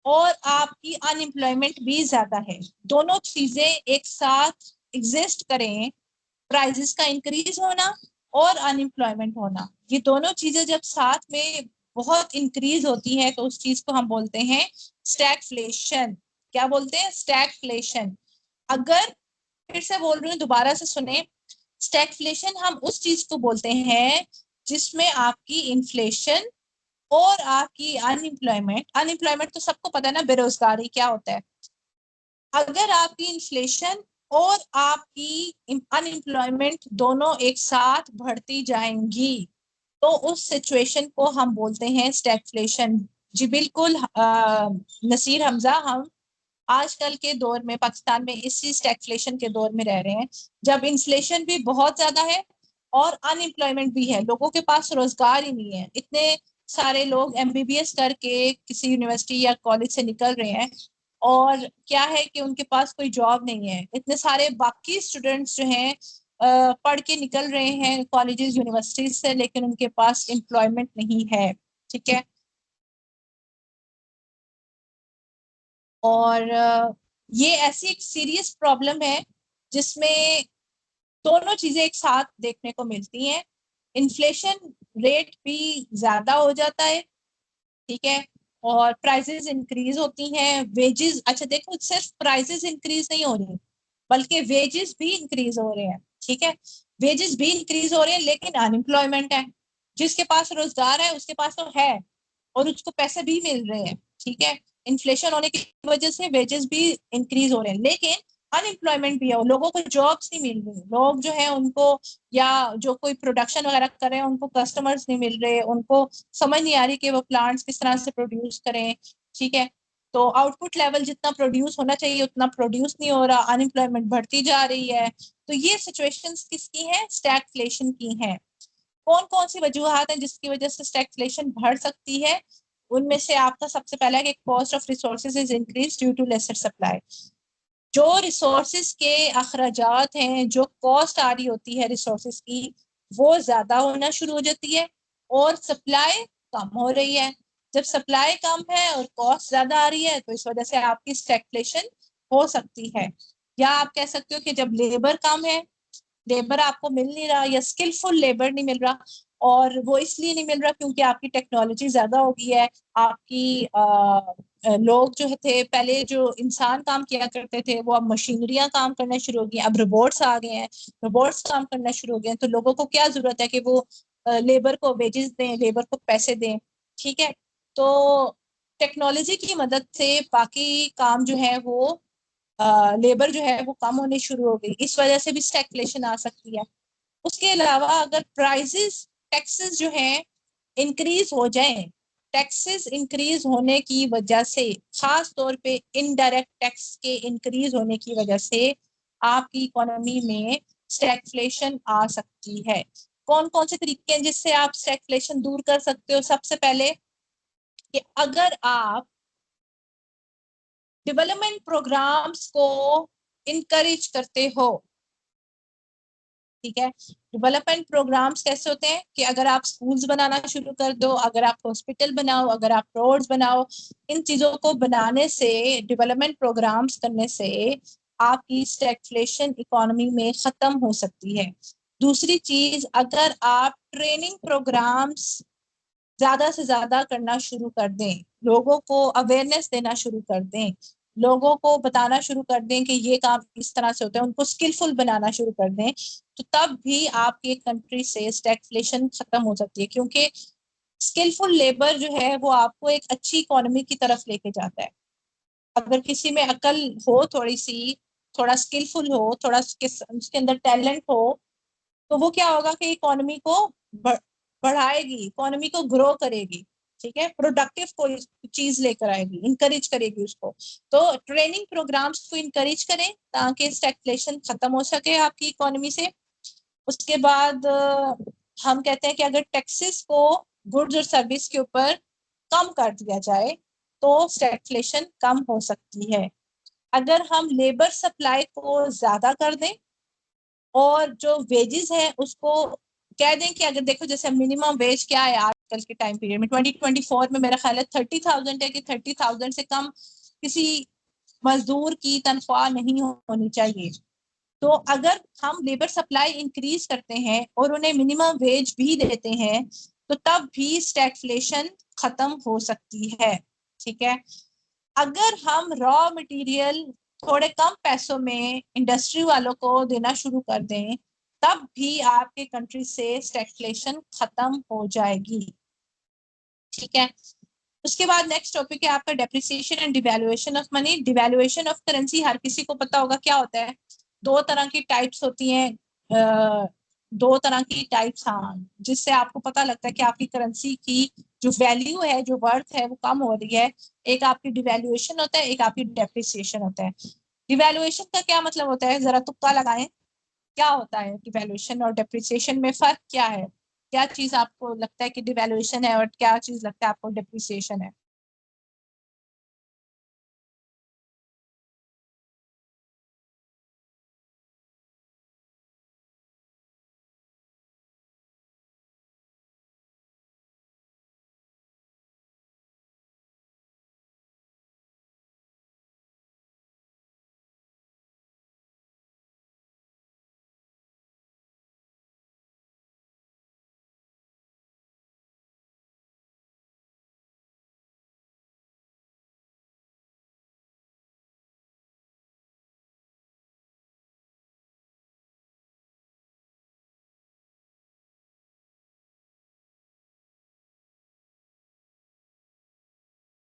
और आपकी अनएम्प्लॉयमेंट भी ज्यादा है, दोनों चीजें एक साथ एग्जिस्ट करें, प्राइजेस का इंक्रीज होना और अनएम्प्लॉयमेंट होना, ये दोनों चीजें जब साथ में बहुत इंक्रीज होती है तो उस चीज को हम बोलते हैं स्टैगफ्लेशन। क्या बोलते हैं? स्टैगफ्लेशन। अगर, फिर से बोल रही हूँ, दोबारा से सुने, स्टैगफ्लेशन हम उस चीज को बोलते हैं जिसमें आपकी इन्फ्लेशन और आपकी अनएम्प्लॉयमेंट, अनएम्प्लॉयमेंट तो सबको पता है ना, बेरोजगारी क्या होता है, अगर आपकी इन्फ्लेशन और आपकी अनएम्प्लॉयमेंट दोनों एक साथ बढ़ती जाएंगी तो उस सिचुएशन को हम बोलते हैं स्टैगफ्लेशन। जी बिल्कुल, नसीर हमजा, हम आजकल के दौर में पाकिस्तान में इसी स्टैगफ्लेशन के दौर में रह रहे हैं, जब इन्फ्लेशन भी बहुत ज्यादा है और अनएम्प्लॉयमेंट भी है, लोगों के पास रोजगार ही नहीं है। इतने सारे लोग एमबीबीएस करके किसी यूनिवर्सिटी या कॉलेज से निकल रहे हैं और क्या है कि उनके पास कोई जॉब नहीं है। इतने सारे बाकी स्टूडेंट्स जो हैं पढ़ के निकल रहे हैं कॉलेजेस यूनिवर्सिटीज से, लेकिन उनके पास एम्प्लॉयमेंट नहीं है। ठीक है। और ये ऐसी एक सीरियस प्रॉब्लम है जिसमें दोनों चीजें एक साथ देखने को मिलती हैं। इन्फ्लेशन रेट भी ज्यादा हो जाता है, ठीक है, और प्राइसेस इंक्रीज होती हैं। वेजेस, अच्छा देखो, सिर्फ प्राइसेस इंक्रीज नहीं हो रही बल्कि वेजेस भी इंक्रीज हो रहे हैं। ठीक है, वेजेस भी इंक्रीज हो रहे हैं लेकिन अनएम्प्लॉयमेंट है। जिसके पास रोजगार है उसके पास तो है और उसको पैसे भी मिल रहे हैं। ठीक है, इन्फ्लेशन होने की वजह से वेजेस भी इंक्रीज हो रहे हैं लेकिन अनएम्प्लॉयमेंट भी है, लोगों को जॉब्स नहीं मिल रही। लोग जो है उनको, या जो कोई प्रोडक्शन वगैरह कर रहे हैं उनको कस्टमर्स नहीं मिल रहे, उनको समझ नहीं आ रही कि वो प्लांट्स किस तरह से प्रोड्यूस करें। ठीक है, तो आउटपुट लेवल जितना प्रोड्यूस होना चाहिए उतना प्रोड्यूस नहीं हो रहा, अनएम्प्लॉयमेंट बढ़ती जा रही है। तो ये सिचुएशंस किसकी हैं? स्टैगफ्लेशन की हैं। कौन कौन सी वजूहत हैं जिसकी वजह से स्टैगफ्लेशन बढ़ सकती है? उनमें से आपका सबसे पहला है कि cost of resources is increase due to lesser supply. जो रिसोर्सेज के अखराजात हैं, जो कॉस्ट आ रही होती है रिसोर्सेज की, वो ज्यादा होना शुरू हो जाती है और सप्लाई कम हो रही है। जब सप्लाई कम है और कॉस्ट ज्यादा आ रही है तो इस वजह से आपकी स्टैगफ्लेशन हो सकती है। या आप कह सकते हो कि जब लेबर कम है, लेबर आपको मिल नहीं रहा या स्किलफुल लेबर नहीं मिल रहा, और वो इसलिए नहीं मिल रहा क्योंकि आपकी टेक्नोलॉजी ज्यादा हो गई है। आपकी लोग जो थे पहले, जो इंसान काम किया करते थे, वो अब मशीनरियां काम करना शुरू हो गई, अब रोबोट्स आ गए हैं, रोबोट्स काम करना शुरू हो गए हैं। तो लोगों को क्या जरूरत है कि वो लेबर को वेजेस दें, लेबर को पैसे दें। ठीक है, तो टेक्नोलॉजी की मदद से बाकी काम जो है वो, लेबर जो है वो कम होने शुरू हो गई, इस वजह से भी स्टैगफ्लेशन आ सकती है। उसके अलावा अगर प्राइसेस, टैक्सेस जो हैं इंक्रीज हो जाएं, टैक्सेस इंक्रीज होने की वजह से, खास तौर पे इनडायरेक्ट टैक्स के इंक्रीज होने की वजह से आपकी इकोनॉमी में स्टैगफ्लेशन आ सकती है। कौन कौन से तरीके हैं जिससे आप स्टैगफ्लेशन दूर कर सकते हो? सबसे पहले कि अगर आप डेवलपमेंट प्रोग्राम्स को इनकरेज करते हो। ठीक है, डेवलपमेंट प्रोग्राम्स कैसे होते हैं कि अगर आप स्कूल्स बनाना शुरू कर दो, अगर आप हॉस्पिटल बनाओ, अगर आप रोड्स बनाओ, इन चीजों को बनाने से, डेवलपमेंट प्रोग्राम्स करने से आपकी स्टैगफ्लेशन इकोनॉमी में खत्म हो सकती है। दूसरी चीज, अगर आप ट्रेनिंग प्रोग्राम्स ज्यादा से ज्यादा करना शुरू कर दें, लोगों को अवेयरनेस देना शुरू कर दें, लोगों को बताना शुरू कर दें कि ये काम इस तरह से होता है, उनको स्किलफुल बनाना शुरू कर दें, तो तब भी आपकी कंट्री से स्टैगफ्लेशन खत्म हो सकती है। क्योंकि स्किलफुल लेबर जो है वो आपको एक अच्छी इकोनॉमी की तरफ लेके जाता है। अगर किसी में अकल हो थोड़ी सी, थोड़ा स्किलफुल हो, थोड़ा उसके अंदर टैलेंट हो, तो वो क्या होगा कि इकोनॉमी को बढ़ाएगी, इकोनॉमी को ग्रो करेगी। ठीक है, प्रोडक्टिव कोई चीज लेकर आएगी, इंकरेज करेगी उसको। तो ट्रेनिंग प्रोग्राम्स को इंकरेज करें ताकि स्टैगफ्लेशन खत्म हो सके आपकी इकोनॉमी से। उसके बाद हम कहते हैं कि अगर टैक्सेस को गुड्स और सर्विस के ऊपर कम कर दिया जाए तो स्टैगफ्लेशन कम हो सकती है। अगर हम लेबर सप्लाई को ज्यादा कर दें और जो वेजेस है उसको कह दें कि, अगर देखो जैसे मिनिमम वेज क्या है आजकल के टाइम पीरियड में, 2024 में मेरा ख्याल है 30,000 है, कि 30,000 से कम किसी मजदूर की तनख्वाह नहीं होनी चाहिए। तो अगर हम लेबर सप्लाई इंक्रीज करते हैं और उन्हें मिनिमम वेज भी देते हैं तो तब भी स्टैगफ्लेशन खत्म हो सकती है। ठीक है, अगर हम रॉ मटेरियल थोड़े कम पैसों में इंडस्ट्री वालों को देना शुरू कर दें तब भी आपके कंट्री से स्टैगफ्लेशन खत्म हो जाएगी। ठीक है, उसके बाद नेक्स्ट टॉपिक है आपका depreciation and devaluation of money. Devaluation of currency हर किसी को पता होगा क्या होता है। दो तरह की टाइप्स होती हैं, दो तरह की टाइप्स, हाँ, जिससे आपको पता लगता है कि आपकी करेंसी की जो वैल्यू है, जो वर्थ है, वो कम हो रही है। एक आपकी डिवैल्यूएशन होता है, एक आपकी डेप्रिसिएशन होता है। डिवैल्यूएशन का क्या मतलब होता है, जरा तुक्का लगाएं, क्या होता है डिवैल्यूएशन और डेप्रिसिएशन में फर्क क्या है? क्या चीज आपको लगता है कि डिवैल्यूएशन है और क्या चीज लगता है आपको डेप्रिसिएशन है?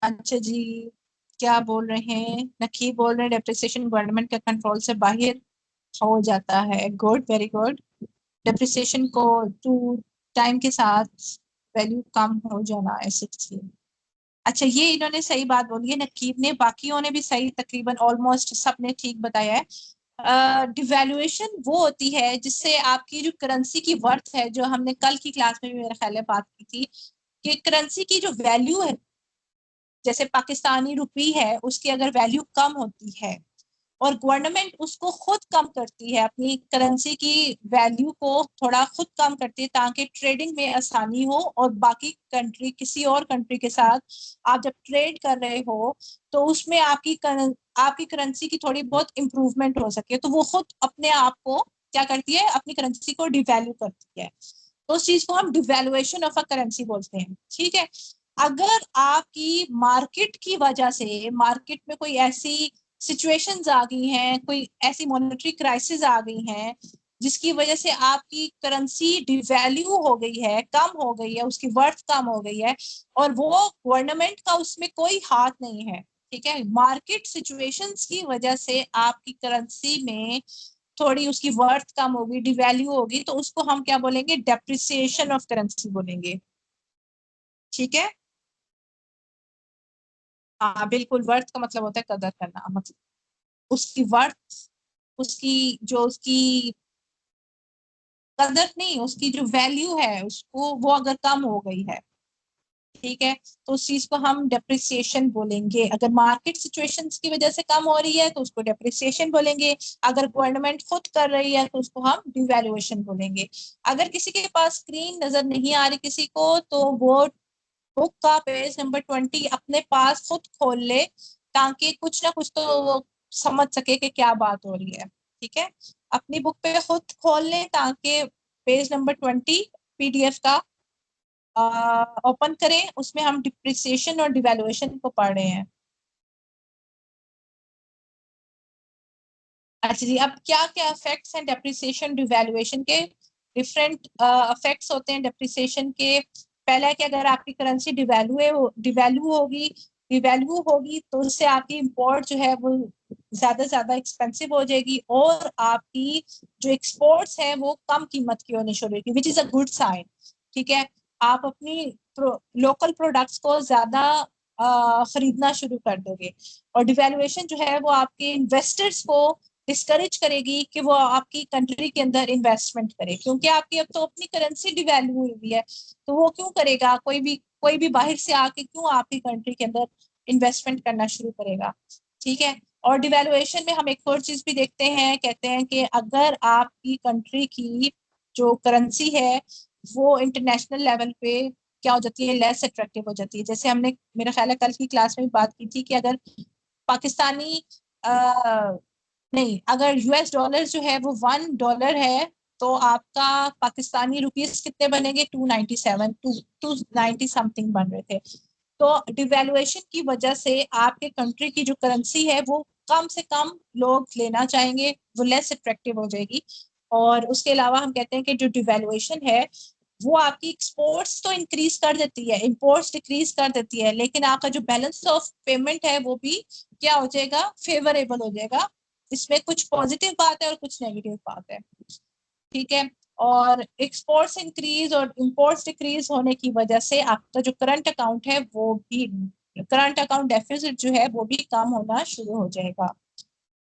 अच्छा जी, क्या बोल रहे हैं? नकीब बोल रहे हैं डेप्रिसिएशन गवर्नमेंट के कंट्रोल से बाहर हो जाता है। Good, very good. डेप्रिसिएशन को टू टाइम के साथ वैल्यू कम हो जाना, ऐसे चीज। अच्छा, ये इन्होंने सही बात बोली है नकीब ने, बाकियों ने भी सही, तकरीबन ऑलमोस्ट सबने ठीक बताया है। डिवैल्यूएशन वो होती है जिससे आपकी जो करेंसी की वर्थ है, जो हमने कल की क्लास में भी मेरे ख्याल है बात की थी, कि करेंसी की जो वैल्यू है, जैसे पाकिस्तानी रुपी है, उसकी अगर वैल्यू कम होती है और गवर्नमेंट उसको खुद कम करती है, अपनी करेंसी की वैल्यू को थोड़ा खुद कम करती है ताकि ट्रेडिंग में आसानी हो, और बाकी कंट्री, किसी और कंट्री के साथ आप जब ट्रेड कर रहे हो तो उसमें आपकी करेंसी की थोड़ी बहुत इंप्रूवमेंट हो सके, तो वो खुद अपने आप को क्या करती है, अपनी करेंसी को डिवैल्यू करती है। तो उस चीज को हम डिवैल्यूएशन ऑफ अ करेंसी बोलते हैं। ठीक है। अगर आपकी मार्केट की वजह से, मार्केट में कोई ऐसी सिचुएशंस आ गई हैं, कोई ऐसी मॉनेटरी क्राइसिस आ गई हैं जिसकी वजह से आपकी करेंसी डिवैल्यू हो गई है, कम हो गई है, उसकी वर्थ कम हो गई है, और वो गवर्नमेंट का उसमें कोई हाथ नहीं है। ठीक है, मार्केट सिचुएशंस की वजह से आपकी करेंसी में थोड़ी उसकी वर्थ कम होगी, डिवैल्यू होगी, तो उसको हम क्या बोलेंगे, डेप्रिसिएशन ऑफ करेंसी बोलेंगे। ठीक है। हाँ बिल्कुल, वर्थ का मतलब होता है कदर करना, मतलब उसकी वर्थ, उसकी जो उसकी कदर नहीं, उसकी जो वैल्यू है उसको, वो अगर कम हो गई है, ठीक है, तो उस चीज को हम डेप्रिसिएशन बोलेंगे। अगर मार्केट सिचुएशंस की वजह से कम हो रही है तो उसको डेप्रिसिएशन बोलेंगे। अगर गवर्नमेंट खुद कर रही है तो उसको हम डिवैल्यूएशन बोलेंगे। अगर किसी के पास स्क्रीन नजर नहीं आ रही किसी को, तो वो बुक का पेज नंबर 20 अपने पास खुद खोल ले, ताकि कुछ ना कुछ तो वो समझ सके कि क्या बात हो रही है। ठीक है, अपनी बुक पे खुद खोल ले ताकि पेज नंबर 20 पीडीएफ का ओपन करें, उसमें हम डिप्रिसिएशन और डिवैल्यूएशन को पढ़ रहे हैं। अच्छा जी, अब क्या क्या इफेक्ट्स हैं डेप्रिसिएशन डिवैल्यूएशन के? डिफरेंट इफेक्ट्स होते हैं डेप्रिसिएशन के। पहला है कि अगर आपकी करेंसी डिवैल्यू होगी तो उससे आपकी इंपोर्ट जो है वो ज्यादा एक्सपेंसिव हो जाएगी, और आपकी जो एक्सपोर्ट्स हैं वो कम कीमत की होनी शुरू होगी, which is a good sign. ठीक है, आप अपनी लोकल प्रोडक्ट्स को ज्यादा खरीदना शुरू कर दोगे। और डिवैल्यूएशन जो है वो आपके इन्वेस्टर्स को डिस्करेज करेगी कि वो आपकी कंट्री के अंदर इन्वेस्टमेंट करे, क्योंकि आपकी अब तो अपनी करेंसी डिवैल्यू हुई है, तो वो क्यों करेगा, कोई भी बाहर से आके क्यों आपकी कंट्री के अंदर इन्वेस्टमेंट करना शुरू करेगा। ठीक है। और डिवैल्यूएशन में हम एक और चीज भी देखते हैं, कहते हैं कि अगर आपकी कंट्री की जो करेंसी है वो इंटरनेशनल लेवल पे क्या हो जाती है, लेस अट्रैक्टिव हो जाती है। जैसे हमने, मेरा ख्याल है कल की क्लास में भी बात की थी कि अगर पाकिस्तानी नहीं, अगर यूएस डॉलर जो है वो $1 है, तो आपका पाकिस्तानी रुपीस कितने बनेंगे, 297, 290 समथिंग बन रहे थे। तो डिवैल्यूएशन की वजह से आपके कंट्री की जो करेंसी है वो कम से कम लोग लेना चाहेंगे, वो लेस अट्रैक्टिव हो जाएगी। और उसके अलावा हम कहते हैं कि जो डिवैल्यूएशन है वो आपकी एक्सपोर्ट्स तो इंक्रीज कर देती है, इंपोर्ट्स डिक्रीज कर देती है, लेकिन आपका जो बैलेंस ऑफ पेमेंट है वो भी क्या हो जाएगा, फेवरेबल हो जाएगा। इसमें कुछ पॉजिटिव बात है और कुछ नेगेटिव बात है। ठीक है। और एक्सपोर्ट्स इंक्रीज और इंपोर्ट्स डिक्रीज होने की वजह से आपका जो करंट अकाउंट है वो भी, करंट अकाउंट डेफिसिट जो है वो भी कम होना शुरू हो जाएगा।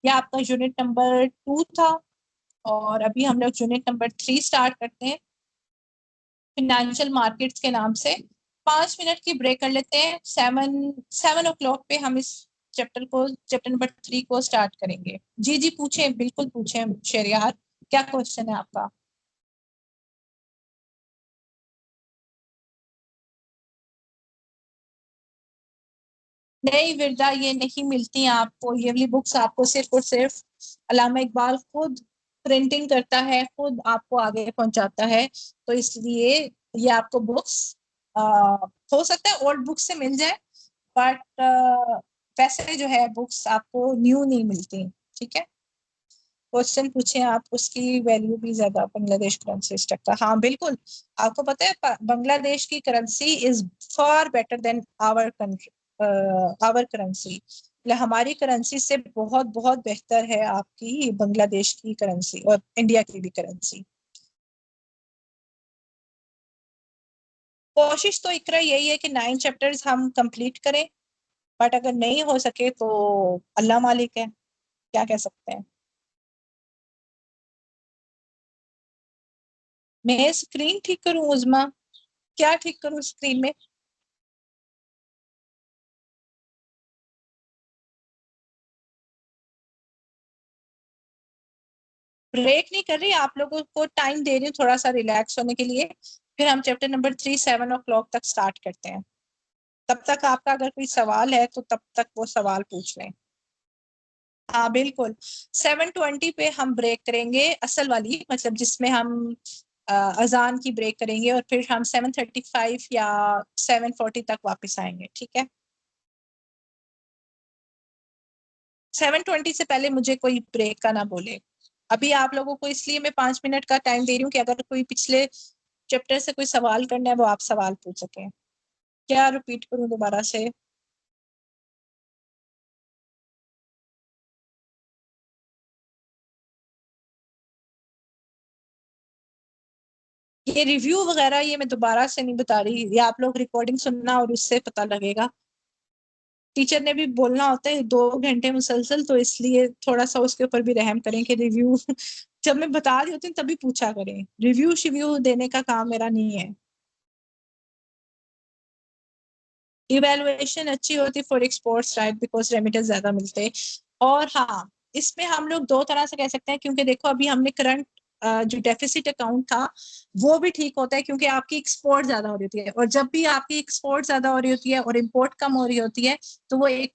यह आपका यूनिट नंबर 2 था और अभी हम लोग यूनिट नंबर 3 स्टार्ट करते हैं फिनेंशियल मार्केट्स के नाम से। 5 मिनट की ब्रेक कर लेते हैं। 7 o'clock पे हम इस चैप्टर नंबर 3 को स्टार्ट करेंगे। जी जी पूछें, बिल्कुल पूछें शरियार, क्या क्वेश्चन है आपका? नहीं विरदा, ये नहीं मिलती हैं आपको। ये वाली बुक्स आपको सिर्फ और सिर्फ अल्लामा इकबाल खुद प्रिंटिंग करता है, खुद आपको आगे पहुंचाता है। तो इसलिए ये आपको बुक्स हो सकता है ओल्ड बुक्स से मिल जाए, बट वैसे जो है बुक्स आपको न्यू नहीं मिलती। ठीक है, क्वेश्चन पूछे आप। उसकी वैल्यू भी ज्यादा बांग्लादेश करेंसी से टक्कर। हाँ बिल्कुल, आपको पता है बांग्लादेश की currency is far better than our country, our currency. हमारी करेंसी से बहुत बहुत बेहतर है आपकी बांग्लादेश की करेंसी और इंडिया की भी करेंसी। कोशिश तो इकरा यही है कि 9 चैप्टर्स हम कंप्लीट करें, बट अगर नहीं हो सके तो अल्लाह मालिक है, क्या कह सकते हैं। मैं स्क्रीन ठीक करूं उज़मा? क्या ठीक करूं स्क्रीन में? ब्रेक नहीं कर रही, आप लोगों को टाइम दे रही हूँ थोड़ा सा रिलैक्स होने के लिए। फिर हम चैप्टर नंबर 3 7 o'clock तक स्टार्ट करते हैं। तब तक आपका अगर कोई सवाल है तो तब तक वो सवाल पूछ लें। हाँ बिल्कुल, 7:20 पे हम ब्रेक करेंगे, असल वाली, मतलब जिसमें हम अजान की ब्रेक करेंगे और फिर हम 7:35 या 7:40 तक वापस आएंगे। ठीक है, 7:20 से पहले मुझे कोई ब्रेक का ना बोले। अभी आप लोगों को इसलिए मैं 5 मिनट का टाइम दे रही हूँ कि अगर कोई पिछले चैप्टर से कोई सवाल करना है वो आप सवाल पूछ सकें। क्या रिपीट करूं दोबारा से? ये रिव्यू वगैरह ये मैं दोबारा से नहीं बता रही, ये आप लोग रिकॉर्डिंग सुनना और उससे पता लगेगा। टीचर ने भी बोलना होता है 2 घंटे मुसलसल, तो इसलिए थोड़ा सा उसके ऊपर भी रहम करें कि रिव्यू जब मैं बता रही होती हूँ तभी पूछा करें। रिव्यू शिव्यू देने का काम मेरा नहीं है। इवेलुएशन अच्छी होती for exports, right, because remittance ज्यादा मिलते। और हाँ, इसमें हम लोग दो तरह से कह सकते हैं, क्योंकि देखो अभी हमने करंट जो डेफिसिट अकाउंट था वो भी ठीक होता है क्योंकि आपकी एक्सपोर्ट ज्यादा हो रही होती है, और जब भी आपकी एक्सपोर्ट ज्यादा हो रही होती है और इंपोर्ट कम हो रही होती है तो वो एक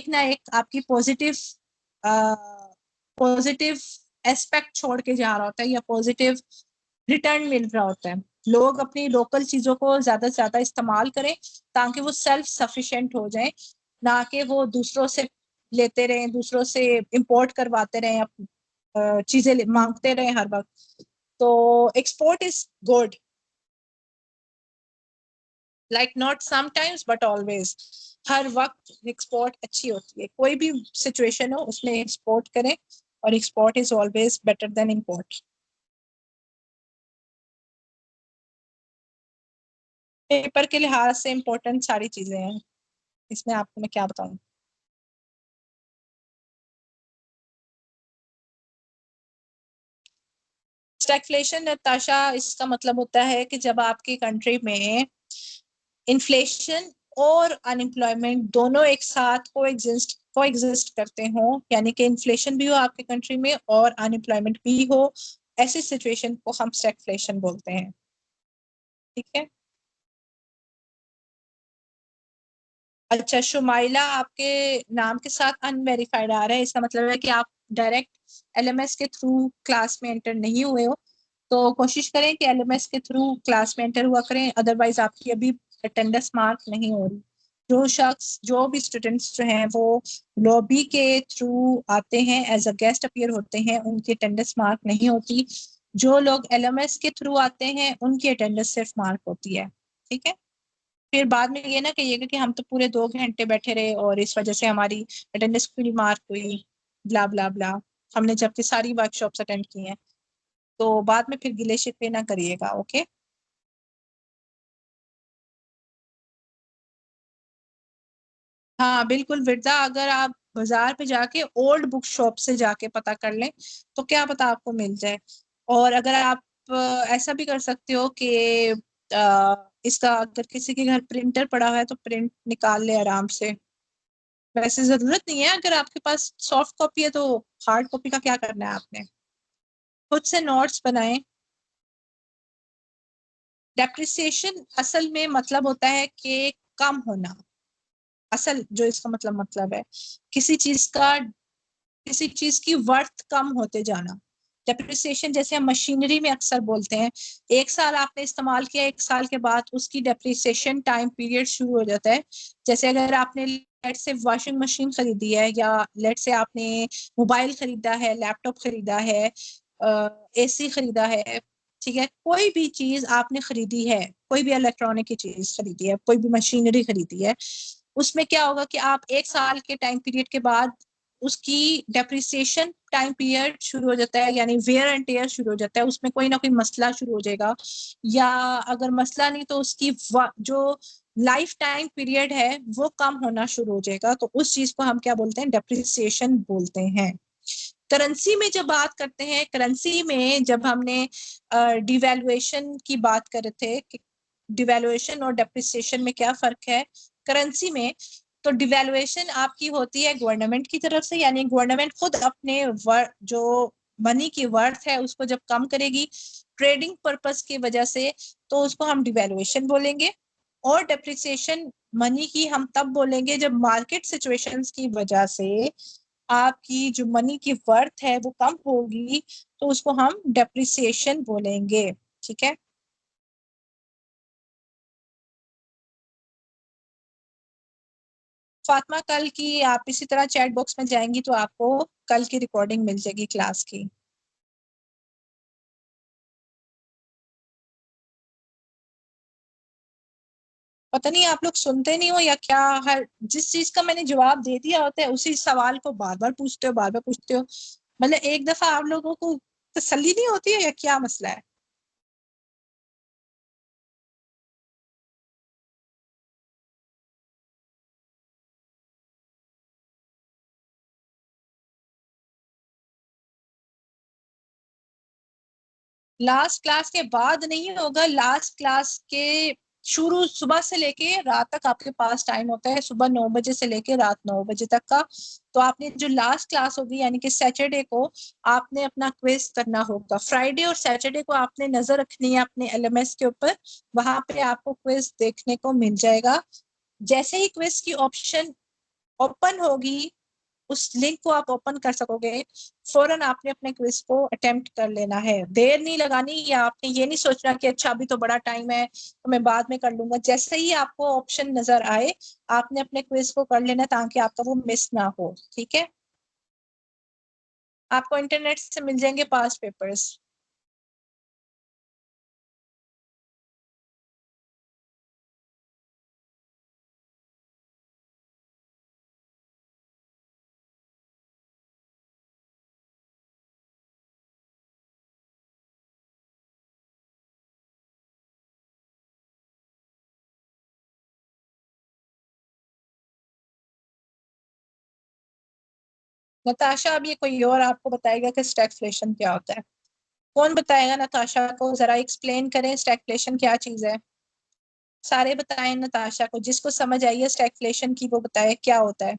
ना एक आपकी पॉजिटिव पॉजिटिव एस्पेक्ट छोड़ के जा रहा होता है या पॉजिटिव रिटर्न मिल रहा होता है। लोग अपनी लोकल चीजों को ज्यादा से ज्यादा इस्तेमाल करें ताकि वो सेल्फ सफिशिएंट हो जाए, ना कि वो दूसरों से लेते रहें, दूसरों से इंपोर्ट करवाते रहें, चीजें मांगते रहें हर वक्त। तो export is good, like not sometimes but always. हर वक्त एक्सपोर्ट अच्छी होती है, कोई भी सिचुएशन हो उसमें एक्सपोर्ट करें, और export is always better than import. Paper के लिहाज से इम्पोर्टेंट सारी चीजें हैं, इसमें आपको मैं क्या बताऊं। स्टैगफ्लेशन नताशा, इसका मतलब होता है कि जब आपकी कंट्री में इन्फ्लेशन और अनएम्प्लॉयमेंट दोनों एक साथ को एग्जिस्ट करते हो, यानी कि इन्फ्लेशन भी हो आपकी कंट्री में और अनएम्प्लॉयमेंट भी हो, ऐसी सिचुएशन को हम स्टैगफ्लेशन बोलते हैं। ठीक है, अच्छा शुमाइला आपके नाम के साथ अनवेरिफाइड आ रहा है, इसका मतलब है कि आप डायरेक्ट एलएमएस के थ्रू क्लास में एंटर नहीं हुए हो। तो कोशिश करें कि एलएमएस के थ्रू क्लास में एंटर हुआ करें, अदरवाइज आपकी अभी अटेंडेंस मार्क नहीं हो रही। जो शख्स, जो भी स्टूडेंट्स जो हैं वो लॉबी के थ्रू आते हैं, एज अ गेस्ट अपीयर होते हैं, उनकी अटेंडेंस मार्क नहीं होती। जो लोग एलएमएस के थ्रू आते हैं उनकी अटेंडेंस सिर्फ मार्क होती है। ठीक है, फिर बाद में ये ना कहिएगा कि हम तो पूरे 2 घंटे बैठे रहे और इस वजह से हमारी अटेंडेंस पूरी मार्क हुई, ब्ला ब्ला ब्ला, हमने जबकि सारी वर्कशॉप्स अटेंड की हैं। तो बाद में फिर गिले शिकवे ना करिएगा, ओके। हाँ बिल्कुल विरदा, अगर आप बाजार पे जाके ओल्ड बुक शॉप से जाके पता कर लें तो क्या पता आपको मिल जाए। और अगर आप ऐसा भी कर सकते हो कि इसका अगर किसी के घर प्रिंटर पड़ा हुआ है तो प्रिंट निकाल ले आराम से। वैसे जरूरत नहीं है, अगर आपके पास सॉफ्ट कॉपी है तो हार्ड कॉपी का क्या करना है आपने। खुद से नोट्स बनाएं। डेप्रिसिएशन असल में मतलब होता है कि कम होना। असल जो इसका मतलब है किसी चीज का, किसी चीज की वर्थ कम होते जाना। डेप्रिसिएशन जैसे हम मशीनरी में अक्सर बोलते हैं, एक साल आपने इस्तेमाल किया, एक साल के बाद उसकी डेप्रिसिएशन टाइम पीरियड शुरू हो जाता है। जैसे अगर आपने लेट से वॉशिंग मशीन खरीदी है, या लेट से आपने मोबाइल खरीदा है, लैपटॉप खरीदा है, एसी खरीदा है, ठीक है, कोई भी चीज आपने खरीदी है, कोई भी इलेक्ट्रॉनिक की चीज खरीदी है, कोई भी मशीनरी खरीदी है, उसमें क्या होगा कि आप एक साल के टाइम पीरियड के बाद उसकी डेप्रिसिएशन टाइम पीरियड शुरू हो जाता है, यानी वेयर एंड टेयर शुरू हो जाता है, उसमें कोई ना कोई मसला शुरू हो जाएगा। या अगर मसला नहीं तो उसकी जो लाइफ टाइम पीरियड है वो कम होना शुरू हो जाएगा, तो उस चीज को हम क्या बोलते हैं, डेप्रिसिएशन बोलते हैं। करेंसी में जब बात करते हैं, करेंसी में जब हमने डिवैल्यूएशन की बात कर रहे थे कि डिवैल्यूएशन और डेप्रिसिएशन में क्या फर्क है करेंसी में, तो डिवैल्यूएशन आपकी होती है गवर्नमेंट की तरफ से, यानी गवर्नमेंट खुद अपने जो मनी की वर्थ है उसको जब कम करेगी ट्रेडिंग पर्पस की वजह से, तो उसको हम डिवैल्यूएशन बोलेंगे। और डेप्रिसिएशन मनी की हम तब बोलेंगे जब मार्केट सिचुएशंस की वजह से आपकी जो मनी की वर्थ है वो कम होगी, तो उसको हम डेप्रिसिएशन बोलेंगे, ठीक है। फातिमा, कल की आप इसी तरह चैट बॉक्स में जाएंगी तो आपको कल की रिकॉर्डिंग मिल जाएगी क्लास की। पता नहीं आप लोग सुनते नहीं हो या क्या। हर जिस चीज का मैंने जवाब दे दिया होता है उसी सवाल को बार बार पूछते हो, बार बार पूछते हो। मतलब एक दफा आप लोगों को तसल्ली नहीं होती है या क्या मसला है। लास्ट क्लास के बाद नहीं होगा, लास्ट क्लास के शुरू सुबह से लेके रात तक आपके पास टाइम होता है, सुबह 9 बजे से लेके रात 9 बजे तक का। तो आपने जो लास्ट क्लास होगी यानी कि सैटरडे को आपने अपना क्विज करना होगा। फ्राइडे और सैटरडे को आपने नजर रखनी है अपने एलएमएस के ऊपर, वहां पे आपको क्विज देखने को मिल जाएगा। जैसे ही क्विज की ऑप्शन ओपन होगी, उस लिंक को आप ओपन कर सकोगे, फौरन आपने अपने क्विज को अटेम्प्ट कर लेना है, देर नहीं लगानी, या आपने ये नहीं सोचना कि अच्छा अभी तो बड़ा टाइम है तो मैं बाद में कर लूंगा। जैसे ही आपको ऑप्शन नजर आए आपने अपने क्विज को कर लेना ताकि आपका वो मिस ना हो, ठीक है। आपको इंटरनेट से मिल जाएंगे पास पेपर्स। नताशा, अब ये कोई और आपको बताएगा कि स्टैगफ्लेशन क्या होता है। कौन बताएगा नताशा को, जरा एक्सप्लेन करें स्टैगफ्लेशन क्या चीज है। सारे बताएं नताशा को, जिसको समझ आई है स्टैगफ्लेशन की वो बताए क्या होता है।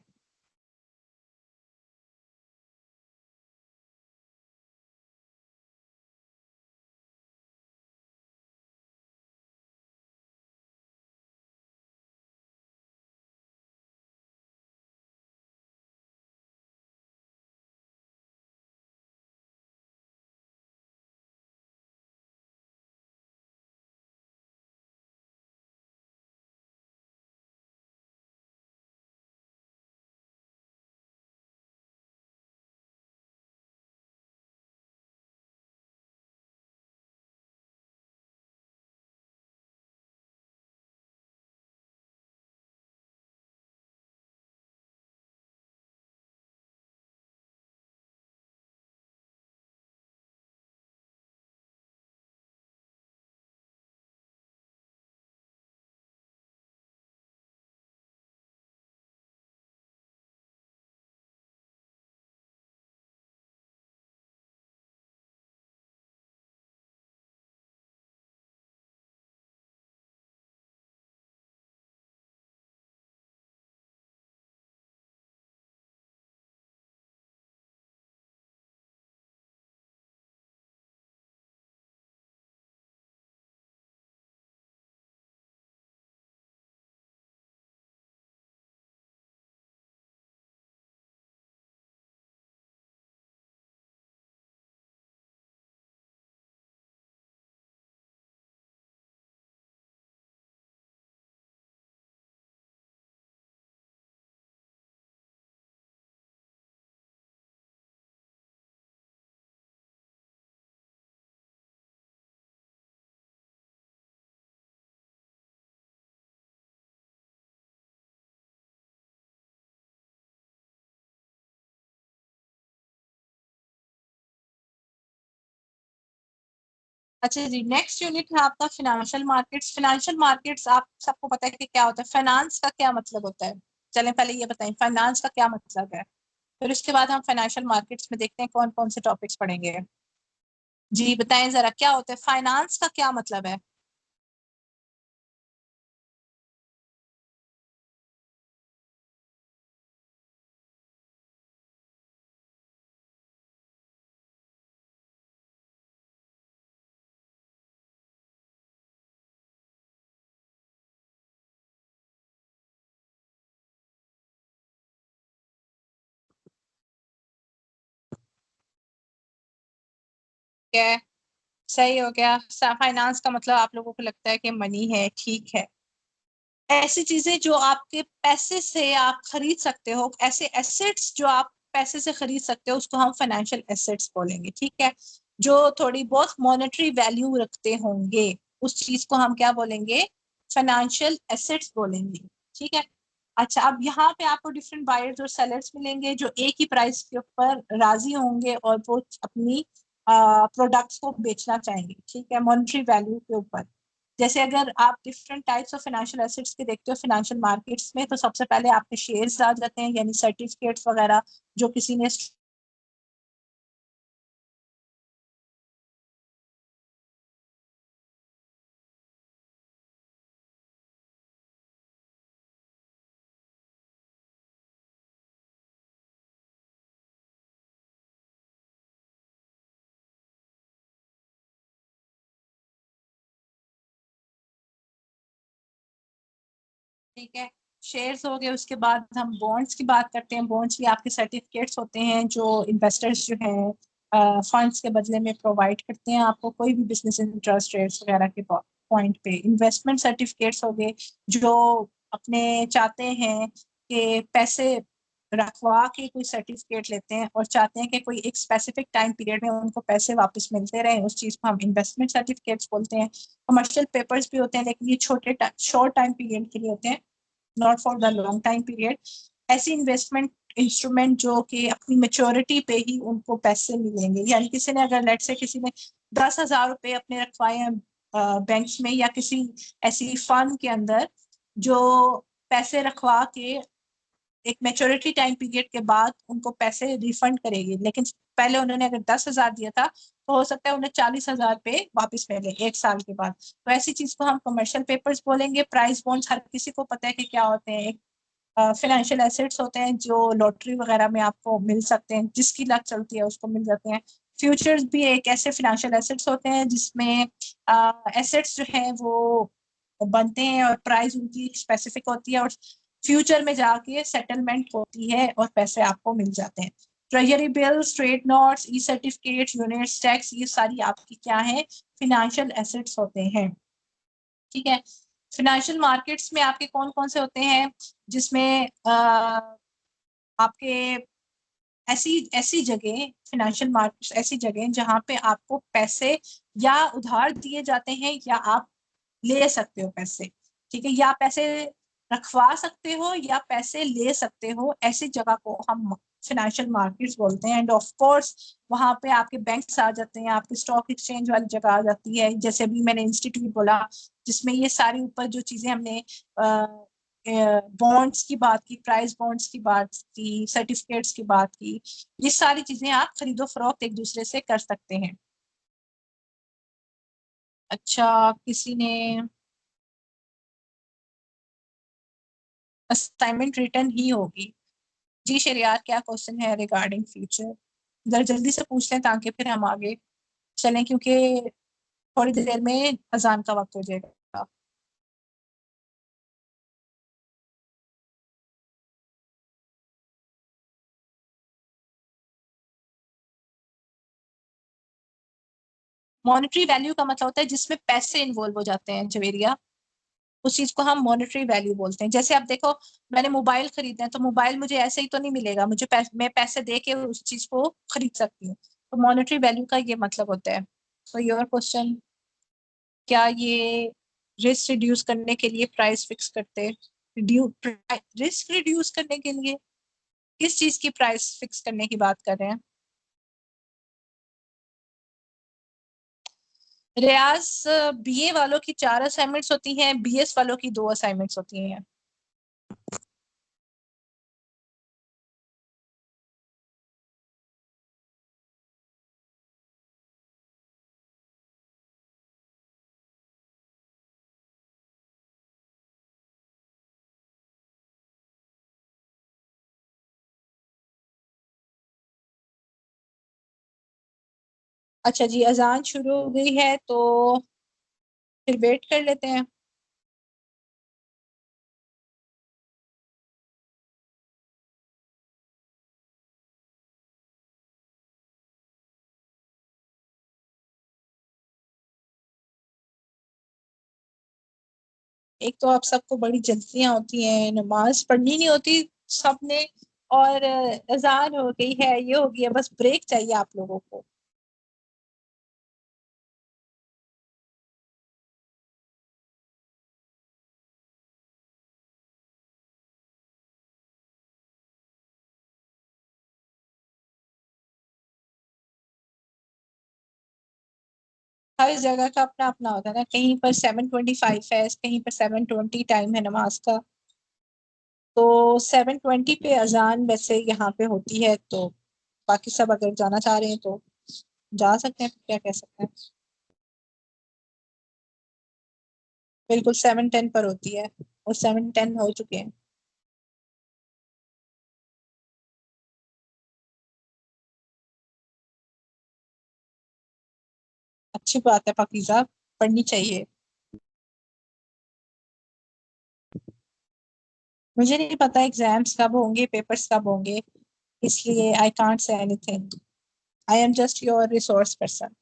अच्छा जी, नेक्स्ट यूनिट है आपका फिनेंशियल मार्केट्स। फिनेंशियल मार्केट्स आप सबको पता है कि क्या होता है, फाइनेंस का क्या मतलब होता है। चलें पहले ये बताएं फाइनेंस का क्या मतलब है, फिर उसके बाद हम फाइनेंशियल मार्केट्स में देखते हैं कौन कौन से टॉपिक्स पढ़ेंगे। जी बताएं जरा, क्या होता है फाइनेंस का क्या मतलब है। क्या है? सही हो गया। फाइनेंस का मतलब आप लोगों को लगता है कि मनी है, ठीक है। ऐसी चीजें जो आपके पैसे से आप खरीद सकते हो, ऐसे एसेट्स जो आप पैसे से खरीद सकते हो, उसको हम फाइनेंशियल एसेट्स बोलेंगे, ठीक है। जो थोड़ी बहुत मॉनेटरी वैल्यू रखते होंगे, उस चीज को हम क्या बोलेंगे, फाइनेंशियल एसेट्स बोलेंगे, ठीक है। अच्छा, अब यहाँ पे आपको डिफरेंट बायर्स और सेलर्स मिलेंगे जो एक ही प्राइस के ऊपर राजी होंगे और वो अपनी प्रोडक्ट्स को बेचना चाहेंगे, ठीक है, मॉनेटरी वैल्यू के ऊपर। जैसे अगर आप different types of financial assets के देखते हो फाइनेंशियल मार्केट्स में, तो सबसे पहले आपके शेयर्स आ जाते हैं, यानी सर्टिफिकेट्स वगैरह जो किसी ने। ठीक है, शेयर्स हो गए। उसके बाद हम बॉन्ड्स की बात करते हैं। बॉन्ड्स भी आपके सर्टिफिकेट्स होते हैं जो इन्वेस्टर्स जो हैं फंड्स के बदले में प्रोवाइड करते हैं आपको कोई भी बिजनेस इंटरेस्ट रेट्स वगैरह के पॉइंट पे। इन्वेस्टमेंट सर्टिफिकेट्स हो गए जो अपने चाहते हैं कि पैसे रखवा के कोई सर्टिफिकेट लेते हैं और चाहते हैं कि कोई एक स्पेसिफिक टाइम पीरियड में उनको पैसे वापस मिलते रहे, उस चीज को हम इन्वेस्टमेंट सर्टिफिकेट्स बोलते हैं। कमर्शियल पेपर्स भी होते हैं लेकिन ये छोटे शॉर्ट टाइम पीरियड के लिए होते हैं, not for the long time period. ऐसी इन्वेस्टमेंट इंस्ट्रूमेंट जो कि अपनी मेच्योरिटी पे ही उनको पैसे मिलेंगे, यानी किसी ने अगर लेट से किसी ने 10,000 रुपए अपने रखवाए हैं बैंक्स में या किसी ऐसी फर्म के अंदर जो पैसे रखवा के एक मेच्योरिटी टाइम पीरियड के बाद उनको पैसे रिफंड करेगी, लेकिन पहले उन्होंने अगर 10,000 दिया था तो हो सकता है उन्हें 40,000 पे वापस मिले 1 साल के बाद। तो ऐसी चीज को हम कमर्शियल पेपर्स बोलेंगे। प्राइस बॉन्ड्स हर किसी को पता है कि क्या होते हैं, एक फाइनेंशियल एसेट्स होते हैं जो लॉटरी वगैरह में आपको मिल सकते हैं, जिसकी लक चलती है उसको मिल जाते हैं। फ्यूचर्स भी एक ऐसे फाइनेंशियल एसेट्स होते हैं जिसमें एसेट्स जो हैं वो बनते हैं और प्राइस उनकी स्पेसिफिक होती है और फ्यूचर में जाके सेटलमेंट होती है और पैसे आपको मिल जाते हैं। ट्रेजरी बिल्स, ट्रेड नोट्स, ई सर्टिफिकेट, यूनिट्स, टैक्स, ये सारी आपकी क्या है, फिनेंशियल एसेट्स होते हैं, ठीक है। फिनेंशियल मार्केट्स में आपके कौन कौन से होते हैं, जिसमें आपके ऐसी ऐसी जगह, फिनेंशियल मार्केट्स ऐसी जगह जहां पे आपको पैसे या उधार दिए जाते हैं या आप ले सकते हो पैसे, ठीक है, या पैसे रखवा सकते हो या पैसे ले सकते हो, ऐसी जगह को हम फाइनेंशियल मार्केट्स बोलते हैं। एंड ऑफ कोर्स वहां पे आपके बैंक्स आ जाते हैं, आपके स्टॉक एक्सचेंज वाली जगह आ जाती है, जैसे अभी मैंने इंस्टीट्यूट बोला जिसमें ये सारी ऊपर जो चीजें हमने बॉन्ड्स की बात की, प्राइस बॉन्ड्स की बात की, सर्टिफिकेट्स की बात की, ये सारी चीजें आप खरीदो फरोख्त एक दूसरे से कर सकते हैं। अच्छा, किसी ने असाइनमेंट रिटर्न ही होगी। जी शरियार, क्या क्वेश्चन है रिगार्डिंग फ्यूचर, जरा जल्दी से पूछ लें ताकि फिर हम आगे चलें, क्योंकि थोड़ी देर में अजान का वक्त हो जाएगा। मॉनेटरी वैल्यू का मतलब होता है जिसमें पैसे इन्वॉल्व हो जाते हैं जवेरिया, उस चीज को हम मॉनेटरी वैल्यू बोलते हैं। जैसे आप देखो, मैंने मोबाइल खरीदना है तो मोबाइल मुझे ऐसे ही तो नहीं मिलेगा, मुझे मैं पैसे दे के उस चीज को खरीद सकती हूँ। तो मॉनेटरी वैल्यू का ये मतलब होता है। तो योर क्वेश्चन, क्या ये रिस्क रिड्यूस करने के लिए प्राइस फिक्स करते हैं? रिस्क रिड्यूस करने के लिए किस चीज की प्राइस फिक्स करने की बात कर रहे हैं? रियाज, बीए वालों की 4 असाइनमेंट्स होती हैं, बीएस वालों की 2 असाइनमेंट्स होती हैं। अच्छा जी, अजान शुरू हो गई है तो फिर वेट कर लेते हैं। एक तो आप सबको बड़ी जल्दियां होती हैं, नमाज पढ़नी नहीं होती सबने, और अजान हो गई है, ये हो गया, बस ब्रेक चाहिए आप लोगों को। हर जगह का अपना अपना होता है ना, कहीं पर 7:25 है, कहीं पर 7:20 टाइम है नमाज का। तो 7:20 पे अजान वैसे यहाँ पे होती है, तो बाकी सब अगर जाना चाह रहे हैं तो जा सकते हैं, क्या कह सकते हैं। बिल्कुल 7:10 पर होती है, और 7:10 हो चुके हैं। अच्छी बात है पाकीज़ा, पढ़नी चाहिए। मुझे नहीं पता एग्जाम्स कब होंगे, पेपर्स कब होंगे, इसलिए I can't say anything. I am just your resource person.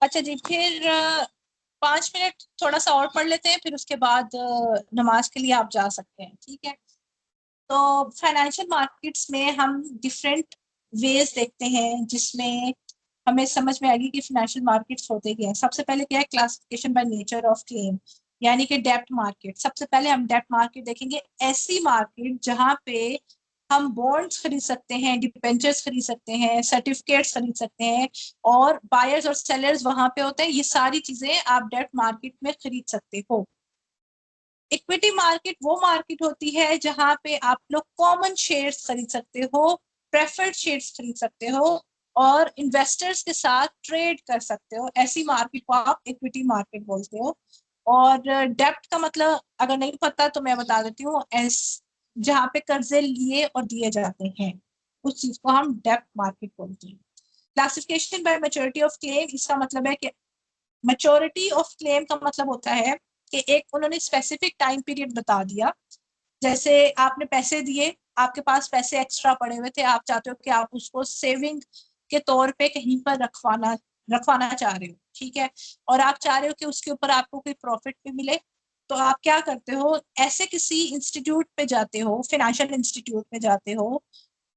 अच्छा जी, फिर 5 मिनट थोड़ा सा और पढ़ लेते हैं, फिर उसके बाद नमाज के लिए आप जा सकते हैं, ठीक है। तो फाइनेंशियल मार्केट्स में हम डिफरेंट वेज देखते हैं जिसमें हमें समझ में आएगी कि फाइनेंशियल मार्केट्स होते क्या हैं। सबसे पहले क्या है, classification by nature of claim, यानी कि डेब्ट मार्केट। सबसे पहले हम डेब्ट मार्केट देखेंगे, ऐसी मार्केट जहां पे हम बॉन्ड्स खरीद सकते हैं, डिबेंचर्स खरीद सकते हैं, सर्टिफिकेट्स खरीद सकते हैं, और बायर्स और सेलर्स वहां पे होते हैं। ये सारी चीजें आप डेब्ट मार्केट में खरीद सकते हो। इक्विटी मार्केट वो मार्केट होती है जहां पे आप लोग कॉमन शेयर्स खरीद सकते हो, प्रेफर्ड शेयर्स खरीद सकते हो, और इन्वेस्टर्स के साथ ट्रेड कर सकते हो। ऐसी मार्केट को आप इक्विटी मार्केट बोलते हो। और डेप्ट का मतलब अगर नहीं पता तो मैं बता देती हूँ, एस जहाँ पे कर्जे लिए और दिए जाते हैं, उस चीज को हम डेप्ट मार्केट बोलते हैं। Classification bye maturity of claim, इसका मतलब है कि मैच्योरिटी ऑफ क्लेम का मतलब होता है कि एक उन्होंने स्पेसिफिक टाइम पीरियड बता दिया। जैसे आपने पैसे दिए, आपके पास पैसे एक्स्ट्रा पड़े हुए थे, आप चाहते हो कि आप उसको सेविंग के तौर पे कहीं पर रखवाना रखवाना चाह रहे हो, ठीक है, और आप चाह रहे हो कि उसके ऊपर आपको कोई प्रॉफिट भी मिले। तो आप क्या करते हो, ऐसे किसी इंस्टीट्यूट पे जाते हो, फाइनेंशियल इंस्टीट्यूट पे जाते हो,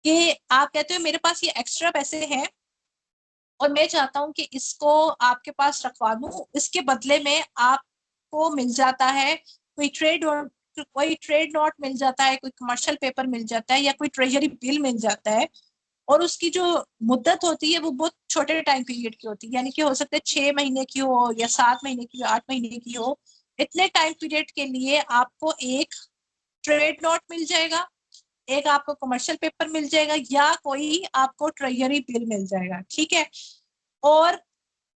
कि आप कहते हो मेरे पास ये एक्स्ट्रा पैसे हैं और मैं चाहता हूं कि इसको आपके पास रखवा दूं, इसके बदले में आपको मिल जाता है कोई ट्रेड नोट मिल जाता है, कोई कमर्शियल पेपर मिल जाता है, या कोई ट्रेजरी बिल मिल जाता है। और उसकी जो मुद्दत होती है वो बहुत छोटे टाइम पीरियड की होती है, यानी कि हो सकता है 6 महीने की हो, या 7 महीने की हो, 8 महीने की हो। इतने टाइम पीरियड के लिए आपको एक ट्रेड नोट मिल जाएगा, एक आपको कमर्शियल पेपर मिल जाएगा, या कोई आपको ट्रेजरी बिल मिल जाएगा, ठीक है। और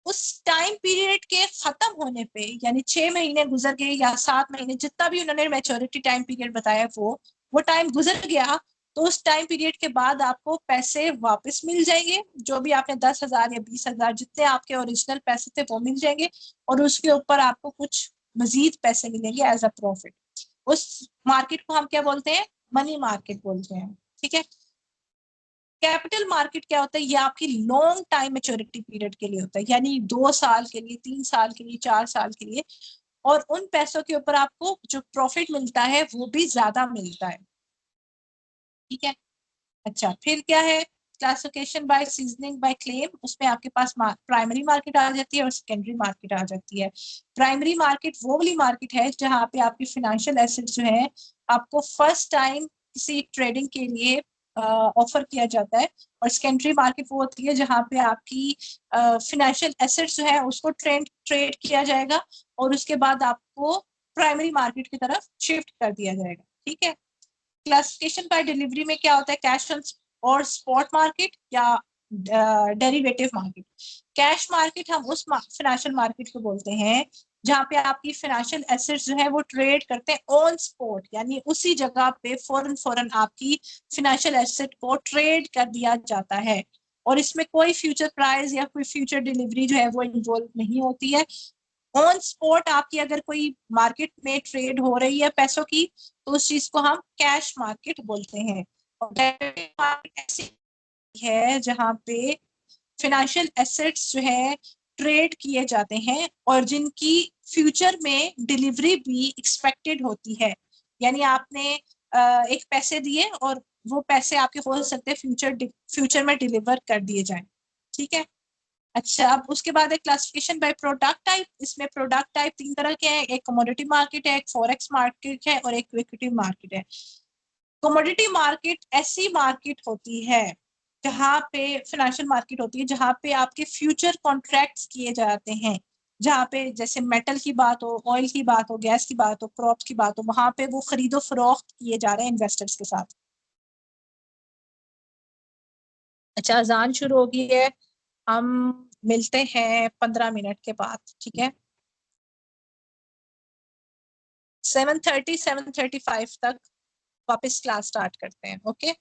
उस टाइम पीरियड के खत्म होने पे, यानी 6 महीने गुजर गए या 7 महीने, जितना भी उन्होंने मैच्योरिटी टाइम पीरियड बताया, वो टाइम गुजर गया, तो उस टाइम पीरियड के बाद आपको पैसे वापस मिल जाएंगे। जो भी आपने 10,000 या 20,000, जितने आपके ओरिजिनल पैसे थे, वो मिल जाएंगे, और उसके ऊपर आपको कुछ मजीद पैसे मिलेंगे एज अ प्रॉफिट। उस मार्केट को हम क्या बोलते हैं, मनी मार्केट बोलते हैं, ठीक है। कैपिटल मार्केट क्या होता है, ये आपकी लॉन्ग टाइम मेच्योरिटी पीरियड के लिए होता है, यानी 2 साल के लिए, 3 साल के लिए, 4 साल के लिए। और उन पैसों के ऊपर आपको जो प्रॉफिट मिलता है वो भी ज्यादा मिलता है, ठीक है। अच्छा, फिर क्या है, classification by seasoning by claim, उसमें आपके पास प्राइमरी मार्केट आ जाती है और सेकेंडरी मार्केट आ जाती है। प्राइमरी मार्केट वो वाली मार्केट है जहां पे आपकी फाइनेंशियल एसेट्स जो है आपको फर्स्ट टाइम किसी ट्रेडिंग के लिए ऑफर किया जाता है, और सेकेंडरी मार्केट वो होती है जहां पे आपकी फाइनेंशियल एसेट्स जो है उसको ट्रेड किया जाएगा और उसके बाद आपको प्राइमरी मार्केट की तरफ शिफ्ट कर दिया जाएगा। ठीक है। क्लासिफिकेशन बाय डिलीवरी में क्या होता है, कैश और स्पॉट मार्केट या डेरिवेटिव मार्केट। कैश मार्केट हम उस फाइनेंशियल मार्केट को बोलते हैं जहां पे आपकी फाइनेंशियल एसेट्स जो है वो ट्रेड करते हैं ऑन स्पॉट, यानी उसी जगह पे फौरन फौरन आपकी फाइनेंशियल एसेट को ट्रेड कर दिया जाता है, और इसमें कोई फ्यूचर प्राइस या कोई फ्यूचर डिलीवरी जो है वो इन्वॉल्व नहीं होती है। ऑन स्पॉट आपकी अगर कोई मार्केट में ट्रेड हो रही है पैसों की, तो उस चीज को हम कैश मार्केट बोलते हैं। और मार्केट ऐसी है जहां पे फाइनेंशियल एसेट्स जो है ट्रेड किए जाते हैं और जिनकी फ्यूचर में डिलीवरी भी एक्सपेक्टेड होती है, यानी आपने एक पैसे दिए और वो पैसे आपके हो सकते हैं फ्यूचर में डिलीवर कर दिए जाएं। ठीक है। अच्छा, अब उसके बाद है क्लासिफिकेशन बाय प्रोडक्ट टाइप। इसमें प्रोडक्ट टाइप तीन तरह के हैं, एक कमोडिटी मार्केट है, एक फॉरेक्स मार्केट है और एक लिक्विडिटी मार्केट है। कमोडिटी मार्केट ऐसी मार्केट होती है जहां पे फाइनेंशियल मार्केट होती है जहां पे आपके फ्यूचर कॉन्ट्रैक्ट्स किए जाते हैं, जहां पे जैसे मेटल की बात हो, ऑयल की बात हो, गैस की बात हो, क्रॉप्स की बात हो, वहां पे वो खरीदो फरोख्त किए जा रहे हैं इन्वेस्टर्स के साथ। अच्छा, अजान शुरू हो गई है, हम मिलते हैं 15 मिनट के बाद। ठीक है। 7:30 7:35 तक वापस क्लास स्टार्ट करते हैं। ओके।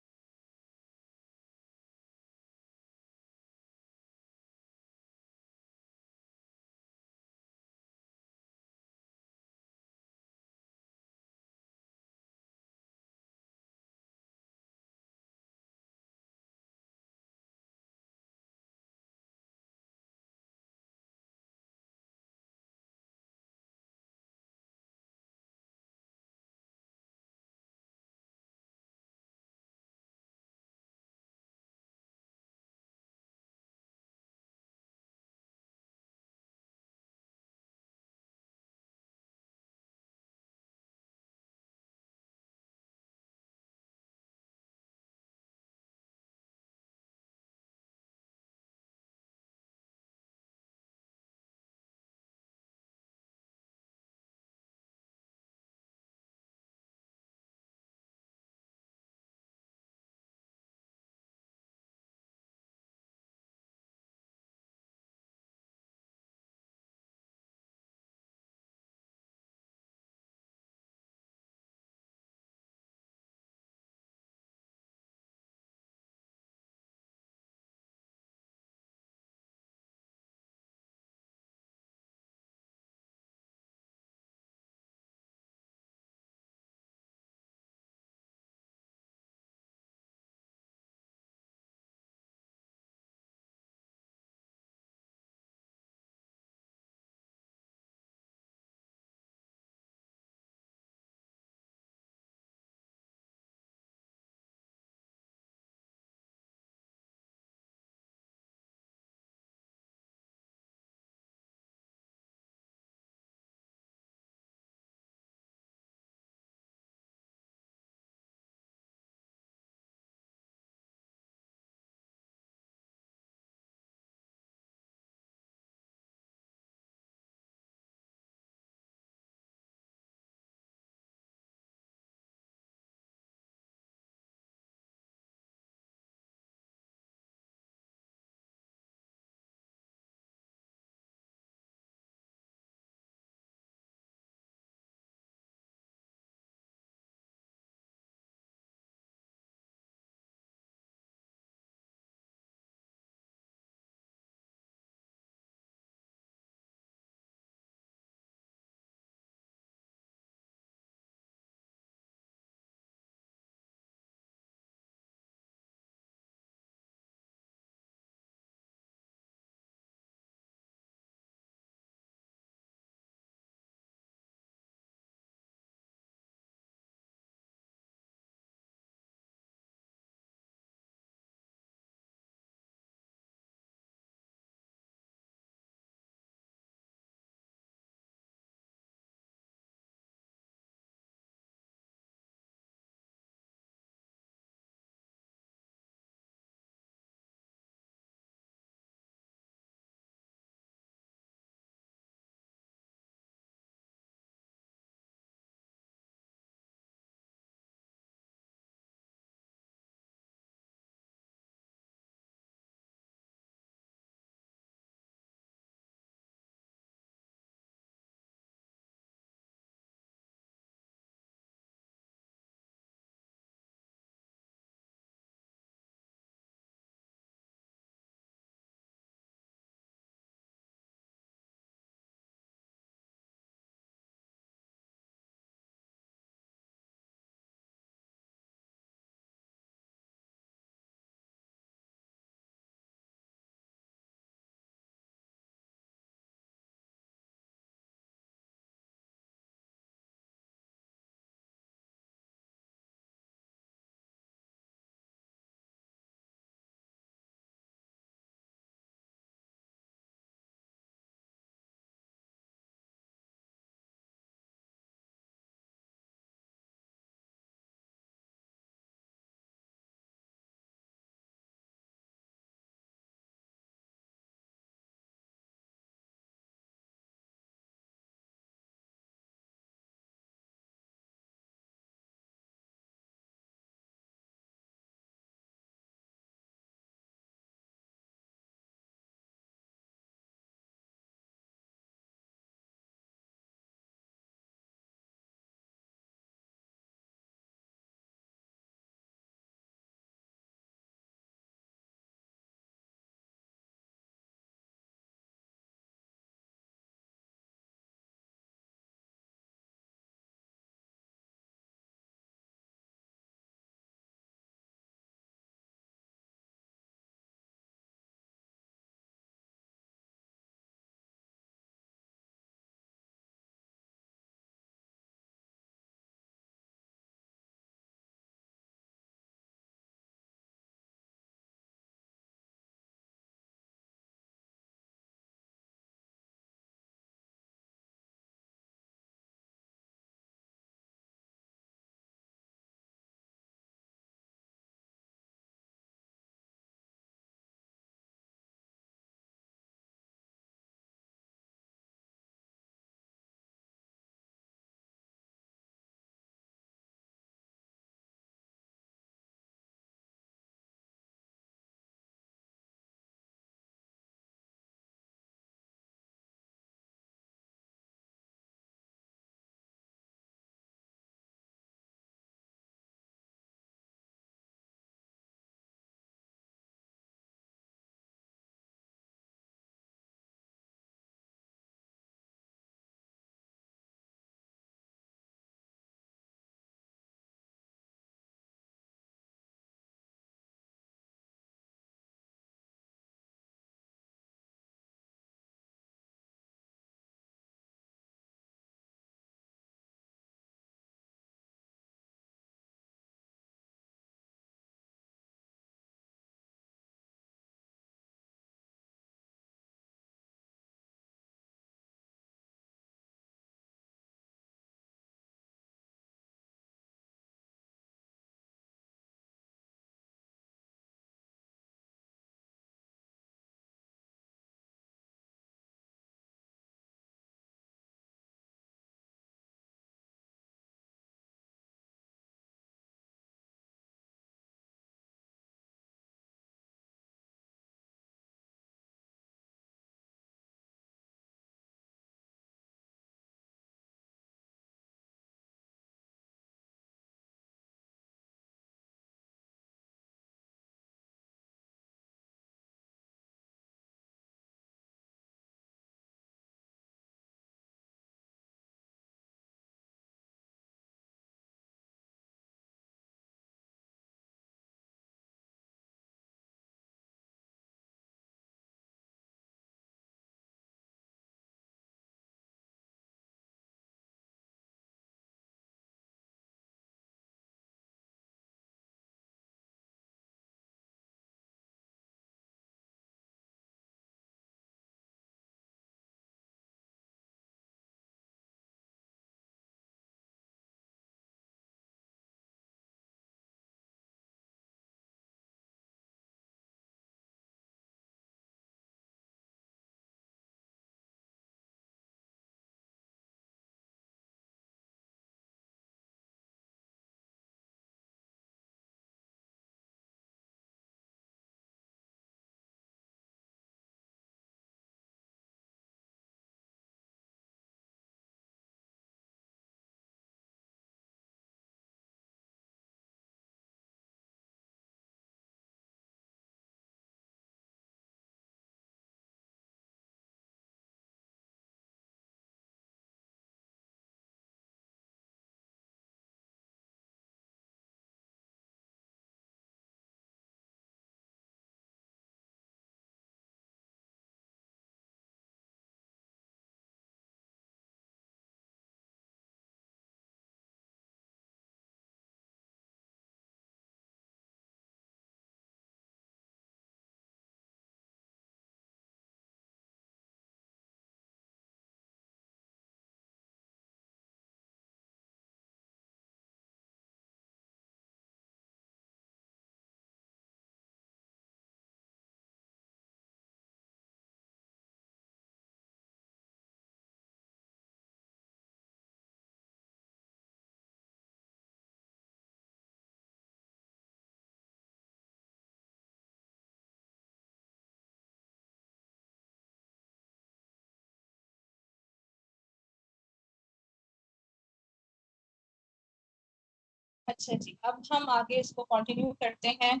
अच्छा जी, अब हम आगे इसको कंटिन्यू करते हैं।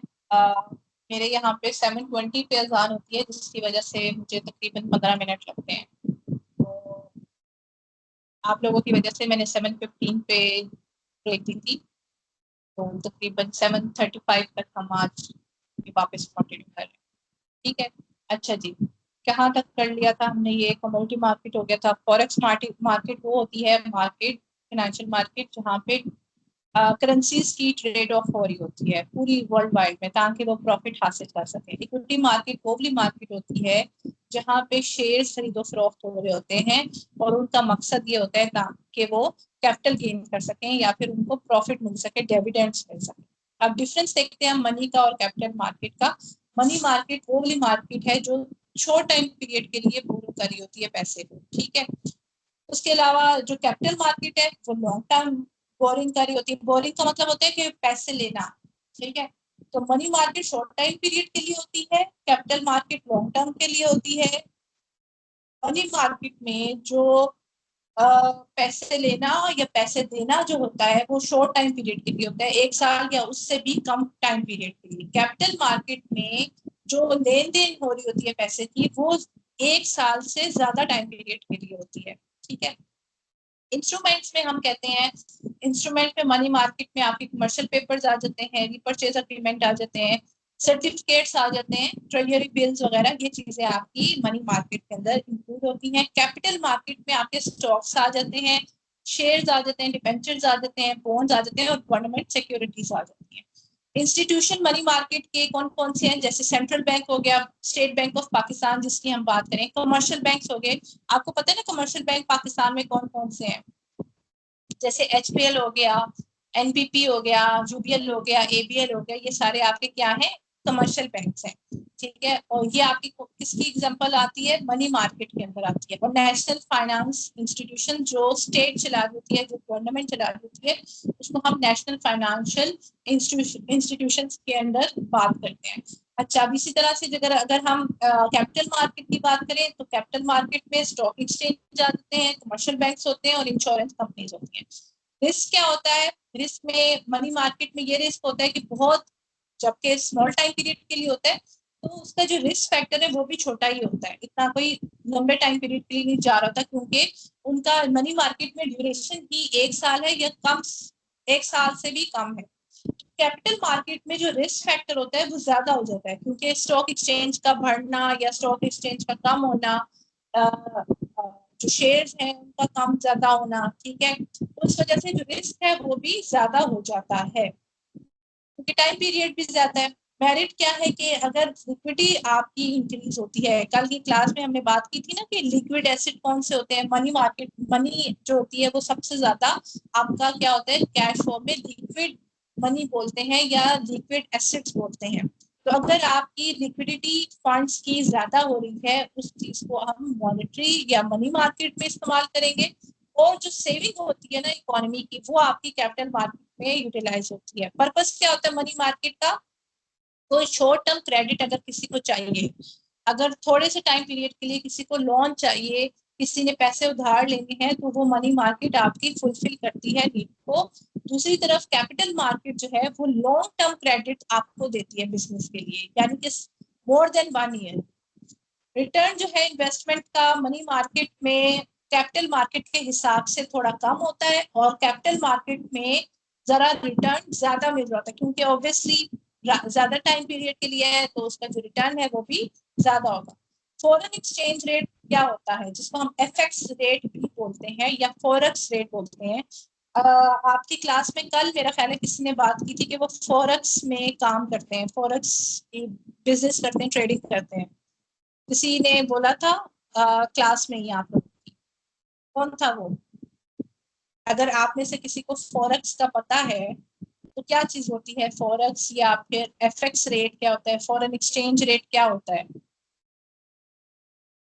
मेरे यहाँ पे 7:20 पे अजान होती है, जिसकी वजह से मुझे तकरीबन 15 मिनट लगते हैं। तो आप लोगों की वजह से मैंने 7:15 पे ब्रेक दी थी, तो तकरीबन 7:35 तक हम आज वापस कंटिन्यू कर रहे हैं। ठीक है। अच्छा जी, कहाँ तक कर लिया था हमने? ये कमोडिटी मार्केट हो गया था। फॉरेक्स मार्केट, मार्केट वो होती है मार्केट, फाइनेंशियल मार्केट, जहाँ पे करेंसीज की ट्रेड ऑफ हो रही होती है पूरी वर्ल्ड वाइड में, ताकि वो प्रॉफिट हासिल कर सके। इक्विटी मार्केट वो वाली मार्केट होती है जहाँ पे शेयर खरीदो फरोख्त हो रहे होते हैं, और उनका मकसद ये होता है ताकि वो कैपिटल गेन कर सकें या फिर उनको प्रॉफिट मिल सके, डिविडेंड्स मिल सके। अब डिफरेंस देखते हैं मनी का और कैपिटल मार्केट का। मनी मार्केट वो वाली मार्केट है जो शॉर्ट टाइम पीरियड के लिए बोरो करी होती है पैसे को, ठीक है। उसके अलावा जो कैपिटल मार्केट है वो लॉन्ग टर्म बोरिंग करी होती है। बोरिंग का मतलब होता है कि पैसे लेना, ठीक है। तो money market short time period के लिए होती है, कैपिटल मार्केट लॉन्ग टर्म के लिए होती है। मनी मार्केट में जो पैसे लेना या पैसे देना जो होता है वो शॉर्ट टाइम पीरियड के लिए होता है, 1 साल या उससे भी कम टाइम पीरियड के लिए। कैपिटल मार्केट में जो लेन देन हो रही होती है पैसे की, वो 1 साल से ज्यादा टाइम पीरियड के लिए होती है, ठीक है। इंस्ट्रूमेंट्स में हम कहते हैं, इंस्ट्रूमेंट में मनी मार्केट में आपके कमर्शियल पेपर्स आ जाते हैं, रिपर्चेज अग्रीमेंट आ जाते हैं, सर्टिफिकेट्स आ जाते हैं, ट्रेजरी बिल्स वगैरह, ये चीजें आपकी मनी मार्केट के अंदर इंक्लूड होती हैं। कैपिटल मार्केट में आपके स्टॉक्स आ जाते हैं, शेयर्स आ जाते हैं, डिबेंचर्स आ जाते हैं, बॉन्ड्स आ जाते हैं, और गवर्नमेंट सिक्योरिटीज आ जाती हैं। इंस्टीट्यूशन मनी मार्केट के कौन कौन से हैं? जैसे सेंट्रल बैंक हो गया, स्टेट बैंक ऑफ पाकिस्तान जिसकी हम बात करें, कमर्शियल बैंक हो गए। आपको पता है ना कमर्शियल बैंक पाकिस्तान में कौन कौन से हैं? जैसे एचपीएल हो गया, एनपीपी हो गया, यूबीएल हो गया, एबीएल हो गया, ये सारे आपके क्या हैं? कमर्शियल बैंक्स हैं, ठीक है। और ये आपकी किसकी एग्जांपल आती है? मनी मार्केट के अंदर आती है। और नेशनल फाइनेंस इंस्टीट्यूशन जो स्टेट चला रही होती है, जो गवर्नमेंट चला रही होती है, उसको हम नेशनल फाइनेंशियल इंस्टीट्यूशन के अंदर बात करते हैं। अच्छा, अब इसी तरह से अगर अगर हम कैपिटल मार्केट की बात करें, तो कैपिटल मार्केट में स्टॉक एक्सचेंज जाते हैं, कमर्शियल बैंक्स होते हैं, और इंश्योरेंस कंपनीज होती हैं। रिस्क क्या होता है? रिस्क में मनी मार्केट में ये रिस्क होता है कि बहुत, जबकि स्मॉल टाइम पीरियड के लिए होता है, तो उसका जो रिस्क फैक्टर है वो भी छोटा ही होता है, इतना कोई लंबे टाइम पीरियड के लिए नहीं जा रहा होता, क्योंकि उनका मनी मार्केट में ड्यूरेशन ही 1 साल है या कम, 1 साल से भी कम है। कैपिटल मार्केट में जो रिस्क फैक्टर होता है वो ज्यादा हो जाता है, क्योंकि स्टॉक एक्सचेंज का बढ़ना या स्टॉक एक्सचेंज का कम होना, जो शेयर्स हैं उनका कम ज्यादा होना, ठीक है, तो उस वजह से जो रिस्क है वो भी ज्यादा हो जाता है, क्योंकि टाइम पीरियड भी ज्यादा है। मेरिट क्या है कि अगर लिक्विडिटी आपकी इंक्रीज होती है, कल की क्लास में हमने बात की थी ना कि लिक्विड एसिड कौन से होते हैं, मनी मार्केट, मनी जो होती है वो सबसे ज्यादा आपका क्या होता है, कैश फॉर्म में लिक्विड मनी बोलते हैं या लिक्विड एसिड्स बोलते हैं। तो अगर आपकी लिक्विडिटी फंड्स की ज्यादा हो रही है, उस चीज को हम मॉनेटरी या मनी मार्केट में इस्तेमाल करेंगे। और जो सेविंग होती है ना इकोनॉमी की, वो आपकी कैपिटल मार्केट में यूटिलाइज होती है। पर्पस क्या होता है मनी मार्केट का? तो शॉर्ट टर्म क्रेडिट अगर किसी को चाहिए, अगर थोड़े से टाइम पीरियड के लिए किसी को लोन चाहिए, किसी ने पैसे उधार लेने हैं, तो वो मनी मार्केट आपकी फुलफिल करती है नीड को। दूसरी तरफ कैपिटल मार्केट जो है वो लॉन्ग टर्म क्रेडिट आपको देती है बिजनेस के लिए, यानी कि मोर देन 1 ईयर। रिटर्न जो है इन्वेस्टमेंट का मनी मार्केट में कैपिटल मार्केट के हिसाब से थोड़ा कम होता है, और कैपिटल मार्केट में जरा रिटर्न ज्यादा मिल जाता है, क्योंकि ऑब्वियसली ज्यादा टाइम पीरियड के लिए है, तो उसका जो रिटर्न है वो भी ज्यादा होगा। फॉरेन एक्सचेंज रेट क्या होता है, जिसको हम एफएक्स रेट भी बोलते हैं या फॉरेक्स रेट बोलते हैं। आपकी क्लास में कल मेरा ख्याल है किसी ने बात की थी कि वो फॉरेक्स में काम करते हैं, फॉरेक्स बिजनेस करते हैं, ट्रेडिंग करते हैं। किसी ने बोला था क्लास में ही, आप लोग कौन था वो? अगर आप में से किसी को फॉरेक्स का पता है तो क्या चीज होती है फॉरेक्स, या फिर एफएक्स रेट क्या होता है, फॉरेन एक्सचेंज रेट क्या होता है?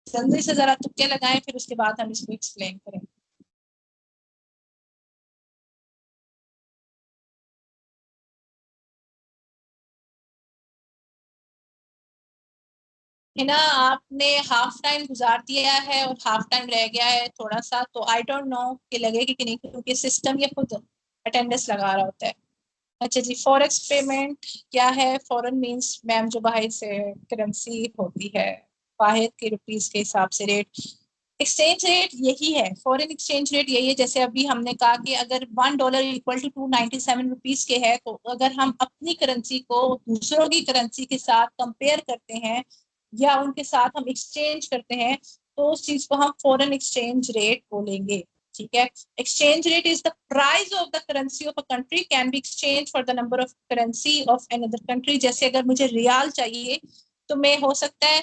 जल्दी से जरा तुक्के लगाएं, फिर उसके बाद हम इसको एक्सप्लेन करें। है ना, आपने हाफ टाइम गुजार दिया है और हाफ टाइम रह गया है थोड़ा सा, तो आई डोंट नो कि लगेगी कि नहीं, क्योंकि सिस्टम ये खुद अटेंडेंस लगा रहा होता है। अच्छा जी, फॉरेक्स पेमेंट क्या है? फॉरेन मींस मैम जो बाहर से करेंसी होती है, बाहर के रुपीस के हिसाब से रेट, एक्सचेंज रेट यही है, फॉरेन एक्सचेंज रेट यही है। जैसे अभी हमने कहा कि अगर $1 इक्वल टू 297 रुपीज के है, तो अगर हम अपनी करेंसी को दूसरों की करेंसी के साथ कंपेयर करते हैं या उनके साथ हम एक्सचेंज करते हैं, तो उस चीज को हम फॉरेन एक्सचेंज रेट बोलेंगे। ठीक है, exchange rate is the price of the currency of a country can be exchanged for the number of currency of another country। जैसे अगर मुझे रियाल चाहिए तो मैं हो सकता है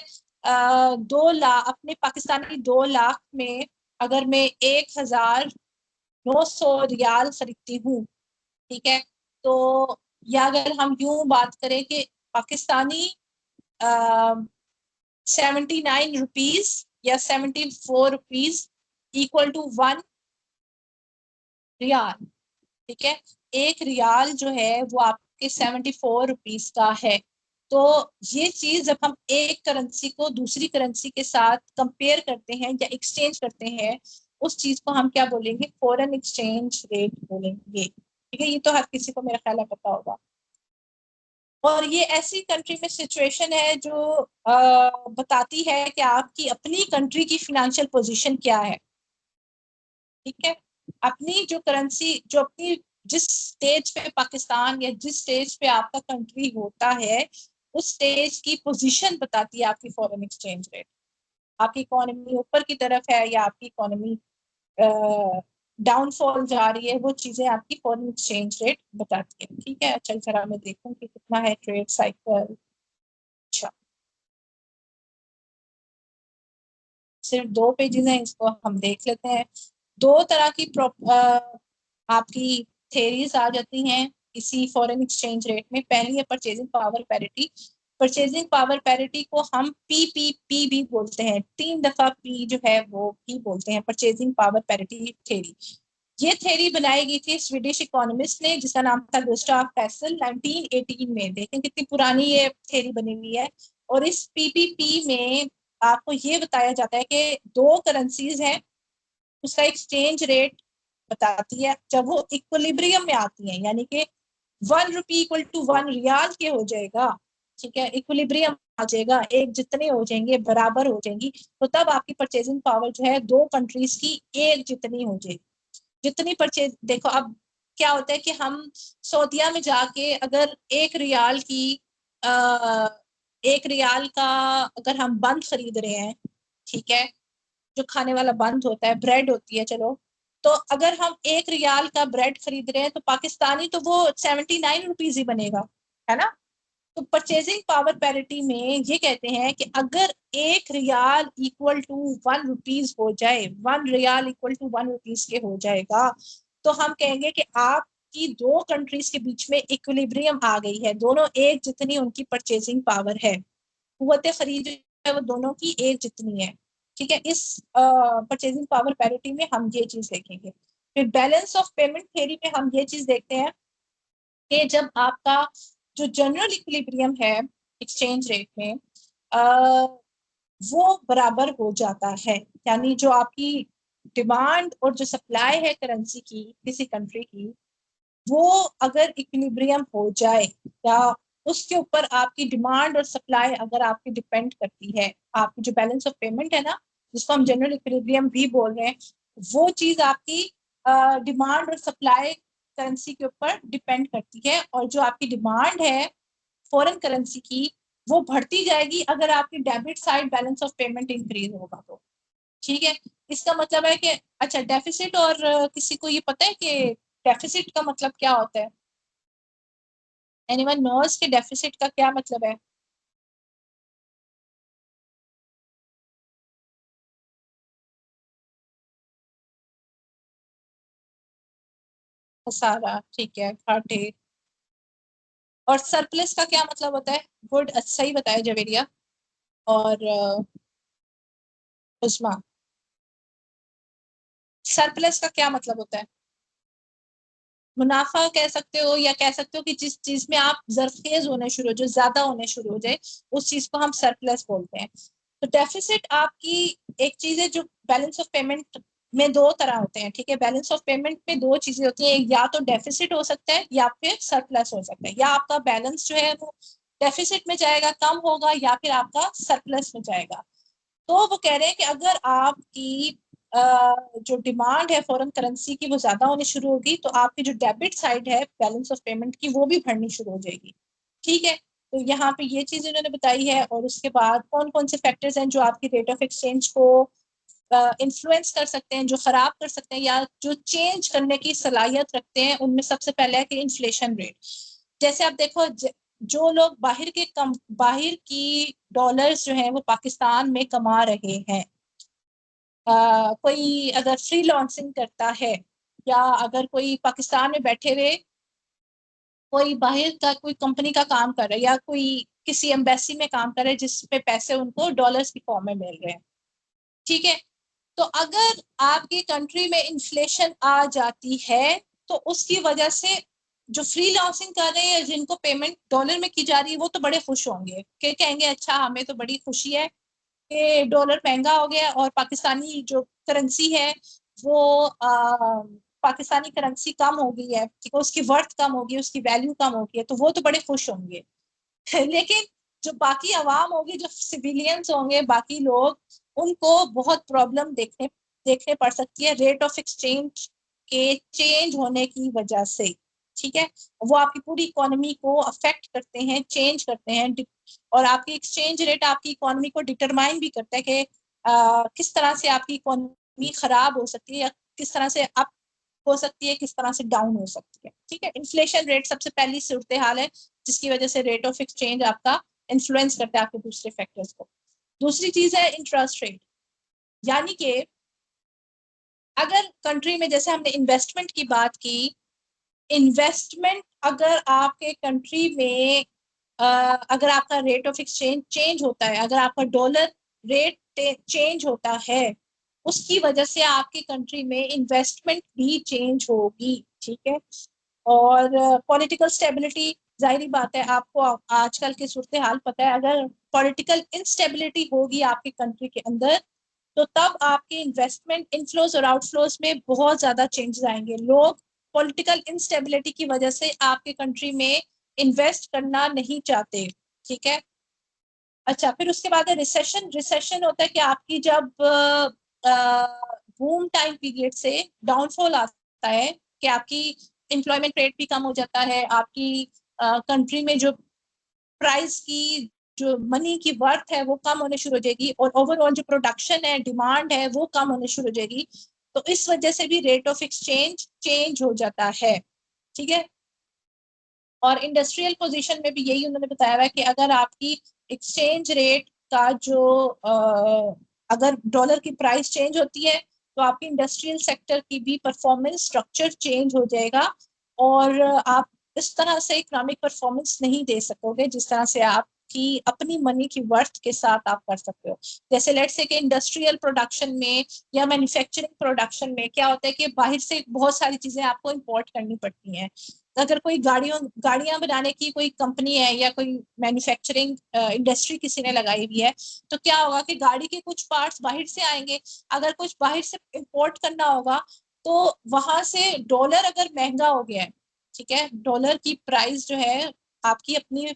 2 लाख अपने पाकिस्तानी 2 लाख में अगर मैं 1,900 रियाल खरीदती हूँ, ठीक है, तो या अगर हम यूं बात करें कि पाकिस्तानी 79 रुपीज या 74 रुपीज इक्वल टू 1 रियाल। ठीक है, 1 रियाल जो है वो आपके 74 रुपीज का है। तो ये चीज जब हम एक करेंसी को दूसरी करेंसी के साथ कंपेयर करते हैं या एक्सचेंज करते हैं, उस चीज को हम क्या बोलेंगे? फॉरेन एक्सचेंज रेट बोलेंगे। ठीक है, ये तो हर किसी को मेरा ख्याल है पता होगा। और ये ऐसी कंट्री में सिचुएशन है जो बताती है कि आपकी अपनी कंट्री की फिनेंशियल पोजीशन क्या है। ठीक है, अपनी जो करेंसी, जो अपनी जिस स्टेज पे पाकिस्तान या जिस स्टेज पे आपका कंट्री होता है, उस स्टेज की पोजीशन बताती है आपकी फॉरेन एक्सचेंज रेट। आपकी इकोनॉमी ऊपर की तरफ है या आपकी इकोनॉमी डाउनफॉल जा रही है, वो चीजें आपकी फॉरेन एक्सचेंज रेट बताती है। ठीक है, चल जरा मैं देखूं कि कितना है ट्रेड साइकिल। अच्छा, सिर्फ 2 पेजेस हैं, इसको हम देख लेते हैं। 2 तरह की आपकी थेरीज आ जाती हैं इसी फॉरेन एक्सचेंज रेट में। पहली है purchasing power parity. Purchasing power parity को हम पीपीपी भी बोलते हैं, 3 दफा पी जो है वो भी बोलते हैं, परचेजिंग पावर पैरिटी थेरी। ये थेरी बनाई गई थी स्वीडिश इकोनॉमिस्ट ने जिसका नाम था गुस्टाव पेसल, 1918 में। देखें कितनी पुरानी ये थेरी बनी हुई है। और इस पीपीपी में आपको ये बताया जाता है कि 2 करेंसीज हैं, उसका एक्सचेंज रेट बताती है जब वो इक्विलिब्रियम में आती हैं, यानी कि 1 रुपी इक्वल टू 1 रियाल के हो जाएगा। ठीक है, इक्विलिब्रियम आ जाएगा, एक जितने हो जाएंगे, बराबर हो जाएंगी, तो तब आपकी परचेजिंग पावर जो है 2 कंट्रीज की एक जितनी हो जाएगी। जितनी परचेज, देखो अब क्या होता है कि हम सऊदीया में जाके अगर 1 रियाल की 1 रियाल का अगर हम बंद खरीद रहे हैं, ठीक है, जो खाने वाला बंद होता है, ब्रेड होती है, चलो, तो अगर हम 1 रियाल का ब्रेड खरीद रहे हैं तो पाकिस्तानी तो वो 79 रुपीज ही बनेगा, है ना। तो परचेजिंग पावर पैरिटी में ये कहते हैं कि अगर 1 रियाल इक्वल टू 1 रुपीज हो जाए, 1 रियाल इक्वल टू 1 रुपीज के हो जाएगा, तो हम कहेंगे कि आपकी 2 कंट्रीज के बीच में इक्विलिब्रियम आ गई है, दोनों एक जितनी उनकी परचेजिंग पावर है, कुव्वत खरीद है वो दोनों की एक जितनी है। ठीक है, इस परचेजिंग पावर पैरिटी में हम ये चीज देखेंगे। फिर बैलेंस ऑफ पेमेंट थ्योरी में हम ये चीज देखते हैं कि जब आपका जो जनरल इक्विलिब्रियम है एक्सचेंज रेट में, वो बराबर हो जाता है, यानी जो आपकी डिमांड और जो सप्लाई है करेंसी की किसी कंट्री की, वो अगर इक्विलिब्रियम हो जाए या उसके ऊपर आपकी डिमांड और सप्लाई अगर आपकी डिपेंड करती है, आपकी जो बैलेंस ऑफ पेमेंट है ना, जिसको हम जनरल इक्विलिब्रियम भी बोल रहे हैं, वो चीज आपकी डिमांड और सप्लाई करेंसी के ऊपर डिपेंड करती है। और जो आपकी डिमांड है फॉरेन करेंसी की, वो बढ़ती जाएगी अगर आपकी debit side balance of payment increase होगा तो। ठीक है, इसका मतलब है कि अच्छा, डेफिसिट और किसी को ये पता है कि डेफिसिट का मतलब क्या होता है? एनीवन नोस के डेफिसिट का क्या मतलब है? खसारा, ठीक है, घाटे। और सरप्लस का क्या मतलब होता है? गुड, अच्छा ही बताया जवेरिया। और उस्मा, सरप्लस का क्या मतलब होता है? मुनाफा कह सकते हो, या कह सकते हो कि जिस चीज में आप जरखेज होने शुरू हो, जो ज्यादा होने शुरू हो जाए, उस चीज को हम सरप्लस बोलते हैं। तो डेफिसिट आपकी एक चीज है जो बैलेंस ऑफ पेमेंट में दो तरह होते हैं, ठीक है। बैलेंस ऑफ पेमेंट में दो चीजें होती हैं, या तो डेफिसिट हो सकता है या फिर सरप्लस हो सकता है, या आपका बैलेंस जो है वो डेफिसिट में जाएगा, कम होगा, या फिर आपका सरप्लस में जाएगा। तो वो कह रहे हैं कि अगर आपकी जो डिमांड है फॉरेन करेंसी की वो ज्यादा होनी शुरू होगी, तो आपकी जो डेबिट साइड है बैलेंस ऑफ पेमेंट की वो भी बढ़नी शुरू हो जाएगी, ठीक है। तो यहाँ पे ये चीज उन्होंने बताई है। और उसके बाद कौन कौन से फैक्टर्स हैं जो आपकी रेट ऑफ एक्सचेंज को इन्फ्लुएंस कर सकते हैं, जो खराब कर सकते हैं या जो चेंज करने की सलाहियत रखते हैं। उनमें सबसे पहले है कि इन्फ्लेशन रेट। जैसे आप देखो, जो लोग बाहर की डॉलर्स जो हैं वो पाकिस्तान में कमा रहे हैं, कोई अगर फ्रीलांसिंग करता है, या अगर कोई पाकिस्तान में बैठे हुए कोई बाहर का कोई कंपनी का काम कर रहा है, या कोई किसी एम्बेसी में काम कर रहा है जिसपे पैसे उनको डॉलर्स की फॉर्म में मिल रहे हैं, ठीक है। तो अगर आपकी कंट्री में इन्फ्लेशन आ जाती है, तो उसकी वजह से जो फ्रीलांसिंग कर रहे हैं, जिनको पेमेंट डॉलर में की जा रही है, वो तो बड़े खुश होंगे कि कहेंगे अच्छा हमें तो बड़ी खुशी है कि डॉलर महंगा हो गया और पाकिस्तानी जो करेंसी है वो पाकिस्तानी करेंसी कम हो गई है, ठीक है, उसकी वर्थ कम होगी, उसकी वैल्यू कम होगी है, तो वो तो बड़े खुश होंगे। लेकिन जो बाकी अवाम होगी, जो सिविलियंस होंगे, बाकी लोग, उनको बहुत प्रॉब्लम देखने देखने पड़ सकती है रेट ऑफ एक्सचेंज के चेंज होने की वजह से, ठीक है। वो आपकी पूरी इकोनॉमी को अफेक्ट करते हैं, चेंज करते हैं। और आपकी एक्सचेंज रेट आपकी इकोनॉमी को डिटरमाइन भी करता है कि किस तरह से आपकी इकोनॉमी खराब हो सकती है, या किस तरह से अप हो सकती है, किस तरह से डाउन हो सकती है, ठीक है। इन्फ्लेशन रेट सबसे पहली सूरत हाल है जिसकी वजह से रेट ऑफ एक्सचेंज आपका इन्फ्लुएंस करता है आपके दूसरे फैक्टर्स को। दूसरी चीज है इंटरेस्ट रेट, यानी कि अगर कंट्री में, जैसे हमने इन्वेस्टमेंट की बात की, इन्वेस्टमेंट अगर आपके कंट्री में अगर आपका रेट ऑफ एक्सचेंज चेंज होता है, अगर आपका डॉलर रेट चेंज होता है, उसकी वजह से आपकी कंट्री में इन्वेस्टमेंट भी चेंज होगी, ठीक है। और पॉलिटिकल स्टेबिलिटी, जाहिर बात है, आपको आजकल की सूरत हाल पता है, अगर पॉलिटिकल इंस्टेबिलिटी होगी आपकी कंट्री के अंदर, तो तब आपके इन्वेस्टमेंट इनफ्लोज और आउटफ्लोज में बहुत ज्यादा चेंजेस आएंगे। लोग पॉलिटिकल इंस्टेबिलिटी की वजह से आपके कंट्री में इन्वेस्ट करना नहीं चाहते, ठीक है। अच्छा, फिर उसके बाद है रिसेशन। रिसेशन होता है कि आपकी जब बूम टाइम पीरियड से डाउनफॉल आता है, कि आपकी एम्प्लॉयमेंट रेट भी कम हो जाता है, आपकी कंट्री में जो प्राइस की, जो मनी की वर्थ है वो कम होने शुरू हो जाएगी, और ओवरऑल जो प्रोडक्शन है, डिमांड है, वो कम होने शुरू हो जाएगी। तो इस वजह से भी रेट ऑफ एक्सचेंज चेंज हो जाता है, ठीक है। और इंडस्ट्रियल पोजीशन में भी यही उन्होंने बताया है कि अगर आपकी एक्सचेंज रेट का जो अगर डॉलर की प्राइस चेंज होती है, तो आपकी इंडस्ट्रियल सेक्टर की भी परफॉर्मेंस स्ट्रक्चर चेंज हो जाएगा, और आप इस तरह से इकोनॉमिक परफॉर्मेंस नहीं दे सकोगे जिस तरह से आप की अपनी मनी की वर्थ के साथ आप कर सकते हो। जैसे लेट्स से कि इंडस्ट्रियल प्रोडक्शन में या मैन्युफैक्चरिंग प्रोडक्शन में क्या होता है कि बाहर से बहुत सारी चीजें आपको इंपोर्ट करनी पड़ती हैं। अगर कोई गाड़ियां बनाने की कोई कंपनी है, या कोई मैन्युफैक्चरिंग इंडस्ट्री किसी ने लगाई हुई है, तो क्या होगा कि गाड़ी के कुछ पार्ट्स बाहर से आएंगे। अगर कुछ बाहर से इंपोर्ट करना होगा, तो वहां से डॉलर अगर महंगा हो गया है, ठीक है, डॉलर की प्राइस जो है आपकी अपनी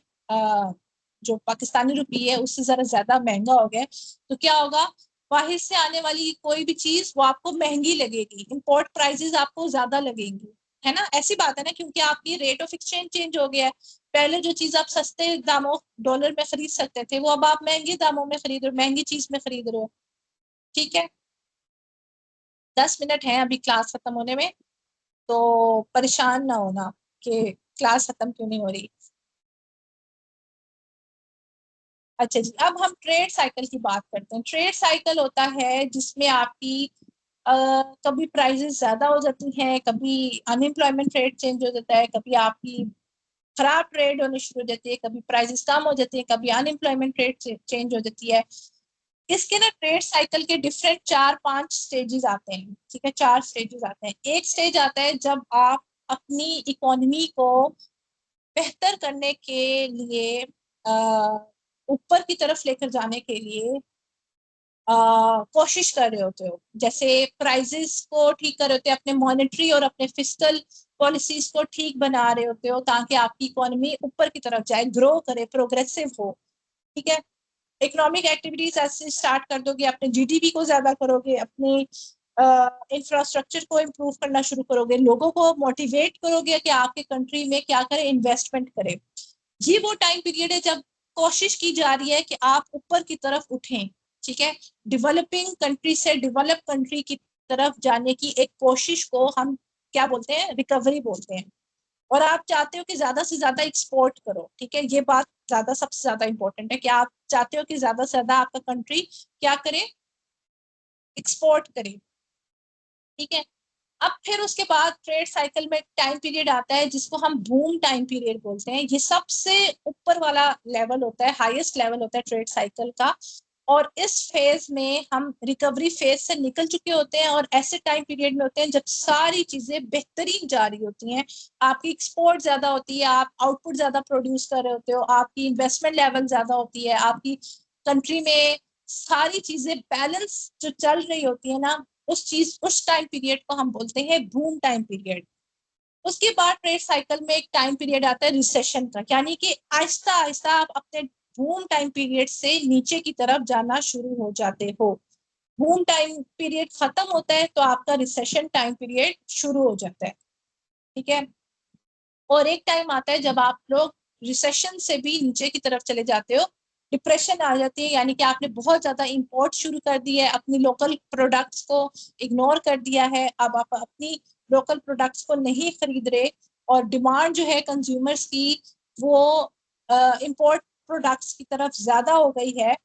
जो पाकिस्तानी रुपी है उससे जरा ज्यादा महंगा हो गया है, तो क्या होगा, बाहर से आने वाली कोई भी चीज वो आपको महंगी लगेगी, इंपोर्ट प्राइसेस आपको ज्यादा लगेंगी, है ना। ऐसी बात है ना, क्योंकि आपकी रेट ऑफ एक्सचेंज चेंज हो गया है। पहले जो चीज आप सस्ते दामों डॉलर में खरीद सकते थे, वो अब आप महंगे दामों में खरीद रहे हो, महंगी चीज में खरीद रहे हो, ठीक है। 10 मिनट है अभी क्लास खत्म होने में, तो परेशान ना होना कि क्लास खत्म क्यों नहीं हो रही। अच्छा जी, अब हम ट्रेड साइकिल की बात करते हैं। ट्रेड साइकिल होता है जिसमें आपकी कभी प्राइसेस ज्यादा हो जाती हैं, कभी अनएम्प्लॉयमेंट रेट चेंज हो जाता है, कभी आपकी खराब ट्रेड होनी शुरू हो जाती है, कभी प्राइसेस कम हो जाती है, कभी अनएम्प्लॉयमेंट रेट चेंज हो जाती है। इसके ना ट्रेड साइकिल के डिफरेंट 4-5 स्टेजेस आते हैं, ठीक है, 4 स्टेजेस आते हैं। एक स्टेज आता है जब आप अपनी इकोनॉमी को बेहतर करने के लिए ऊपर की तरफ लेकर जाने के लिए कोशिश कर रहे होते हो, जैसे प्राइजेस को ठीक कर रहे होते हो, अपने मॉनेटरी और अपने फिस्कल पॉलिसीज को ठीक बना रहे होते हो ताकि आपकी इकोनॉमी ऊपर की तरफ जाए, ग्रो करे, प्रोग्रेसिव हो। ठीक है, इकोनॉमिक एक्टिविटीज ऐसे स्टार्ट कर दोगे, अपने जीडीपी को ज्यादा करोगे, अपने इंफ्रास्ट्रक्चर को इम्प्रूव करना शुरू करोगे, लोगों को मोटिवेट करोगे कि आपके कंट्री में क्या करें, इन्वेस्टमेंट करें। ये वो टाइम पीरियड है जब कोशिश की जा रही है कि आप ऊपर की तरफ उठें। ठीक है, डेवलपिंग कंट्री से डेवलप कंट्री की तरफ जाने की एक कोशिश को हम क्या बोलते हैं, रिकवरी बोलते हैं। और आप चाहते हो कि ज्यादा से ज्यादा एक्सपोर्ट करो। ठीक है, ये बात ज्यादा सबसे ज्यादा इंपॉर्टेंट है कि आप चाहते हो कि ज्यादा से ज्यादा आपका कंट्री क्या करे, एक्सपोर्ट करे। ठीक है, अब फिर उसके बाद ट्रेड साइकिल में टाइम पीरियड आता है जिसको हम बूम टाइम पीरियड बोलते हैं। ये सबसे ऊपर वाला लेवल होता है, हाईएस्ट लेवल होता है ट्रेड साइकिल का। और इस फेज में हम रिकवरी फेज से निकल चुके होते हैं और ऐसे टाइम पीरियड में होते हैं जब सारी चीजें बेहतरीन जा रही होती हैं, आपकी एक्सपोर्ट ज्यादा होती है, आप आउटपुट ज्यादा प्रोड्यूस कर रहे होते हो, आपकी इन्वेस्टमेंट लेवल ज्यादा होती है, आपकी कंट्री में सारी चीजें बैलेंस जो चल रही होती है ना, उस टाइम पीरियड को हम बोलते हैं बूम टाइम पीरियड। उसके बाद ट्रेड साइकिल में एक टाइम पीरियड आता है रिसेशन का, यानी कि आहिस्ता आहिस्ता आप अपने बूम टाइम पीरियड से नीचे की तरफ जाना शुरू हो जाते हो। बूम टाइम पीरियड खत्म होता है तो आपका रिसेशन टाइम पीरियड शुरू हो जाता है। ठीक है, और एक टाइम आता है जब आप लोग रिसेशन से भी नीचे की तरफ चले जाते हो, डिप्रेशन आ जाती है, यानी कि आपने बहुत ज्यादा इंपोर्ट शुरू कर दिया है, अपनी लोकल प्रोडक्ट्स को इग्नोर कर दिया है, अब आप अपनी लोकल प्रोडक्ट्स को नहीं खरीद रहे और डिमांड जो है कंज्यूमर्स की वो इंपोर्ट प्रोडक्ट्स की तरफ ज्यादा हो गई है।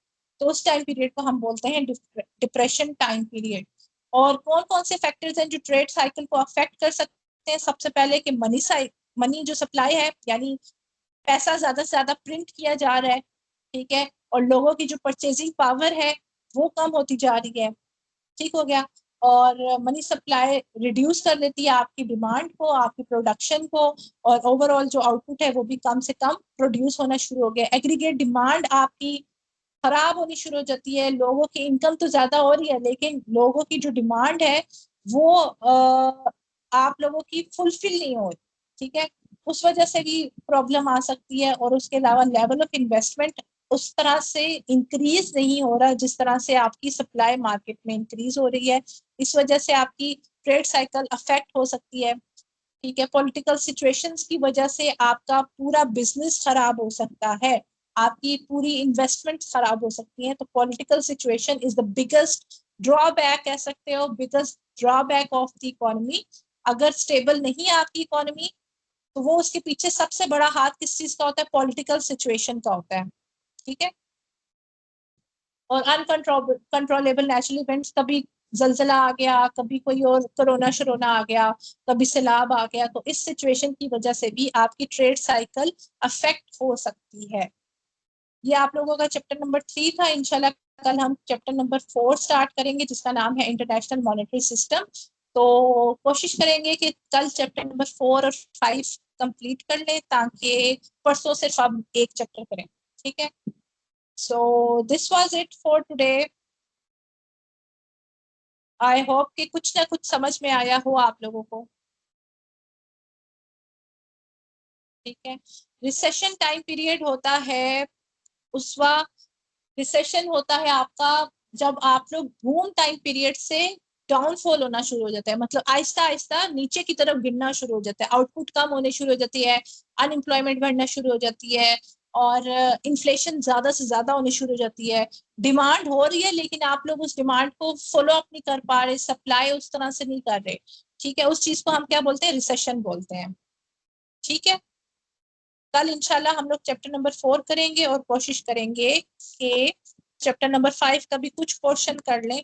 तो उस टाइम पीरियड को हम बोलते हैं डिप्रेशन टाइम पीरियड। और कौन कौन से फैक्टर्स हैं जो ट्रेड साइकिल को अफेक्ट कर सकते हैं? सबसे पहले कि मनी जो सप्लाई है, यानी पैसा ज्यादा से ज्यादा प्रिंट किया जा रहा है। ठीक है, और लोगों की जो परचेजिंग पावर है वो कम होती जा रही है। ठीक हो गया, और मनी सप्लाई रिड्यूस कर देती है आपकी डिमांड को, आपकी प्रोडक्शन को, और ओवरऑल जो आउटपुट है वो भी कम से कम प्रोड्यूस होना शुरू हो गया। एग्रीगेट डिमांड आपकी खराब होनी शुरू हो जाती है, लोगों की इनकम तो ज्यादा हो रही है लेकिन लोगों की जो डिमांड है वो आप लोगों की फुलफिल नहीं हो रही। ठीक है, उस वजह से भी प्रॉब्लम आ सकती है। और उसके अलावा लेवल ऑफ इन्वेस्टमेंट उस तरह से इंक्रीज नहीं हो रहा जिस तरह से आपकी सप्लाई मार्केट में इंक्रीज हो रही है। इस वजह से आपकी ट्रेड साइकिल अफेक्ट हो सकती है। ठीक है, पॉलिटिकल सिचुएशंस की वजह से आपका पूरा बिजनेस खराब हो सकता है, आपकी पूरी इन्वेस्टमेंट खराब हो सकती है। तो political situation is the biggest drawback, कह सकते हो biggest drawback of the economy. अगर स्टेबल नहीं है आपकी इकोनॉमी तो वो उसके पीछे सबसे बड़ा हाथ किस चीज का होता है? पॉलिटिकल सिचुएशन का होता है। ठीक है, और अनकंट्रोलेबल नेचुरल इवेंट्स, कभी जलजला आ गया, कभी कोई और कोरोना शरोना आ गया, कभी सैलाब आ गया, तो इस सिचुएशन की वजह से भी आपकी ट्रेड साइकिल अफेक्ट हो सकती है। ये आप लोगों का चैप्टर नंबर 3 था। इंशाल्लाह कल हम चैप्टर नंबर 4 स्टार्ट करेंगे जिसका नाम है इंटरनेशनल मॉनेटरी सिस्टम। तो कोशिश करेंगे कि कल चैप्टर नंबर 4 और 5 कंप्लीट कर लें ताकि परसों सिर्फ हम एक चैप्टर करें। ठीक है, so this was it for today. I hope कि कुछ ना कुछ समझ में आया हो आप लोगों को। ठीक है, रिसेशन टाइम पीरियड होता है उस वक्त, रिसेशन होता है आपका जब आप लोग बूम टाइम पीरियड से डाउनफॉल होना शुरू हो जाता है, मतलब आहिस्ता आहिस्ता नीचे की तरफ गिरना शुरू हो जाता है, आउटपुट कम होने शुरू हो जाती है, अनएम्प्लॉयमेंट बढ़ना शुरू हो जाती है, और इन्फ्लेशन ज्यादा से ज्यादा होनी शुरू हो जाती है। डिमांड हो रही है लेकिन आप लोग उस डिमांड को फॉलो अप नहीं कर पा रहे, सप्लाई उस तरह से नहीं कर रहे। ठीक है, उस चीज को हम क्या बोलते हैं? रिसेशन बोलते हैं। ठीक है, कल इंशाल्लाह हम लोग चैप्टर नंबर 4 करेंगे और कोशिश करेंगे कि चैप्टर नंबर 5 का भी कुछ पोर्शन कर लें,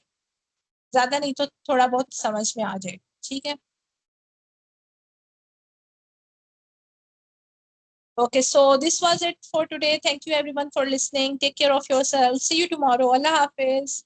ज्यादा नहीं तो थोड़ा बहुत समझ में आ जाए। ठीक है, okay, so this was it for today. Thank you everyone for listening. Take care of yourself. See you tomorrow. Allah Hafiz.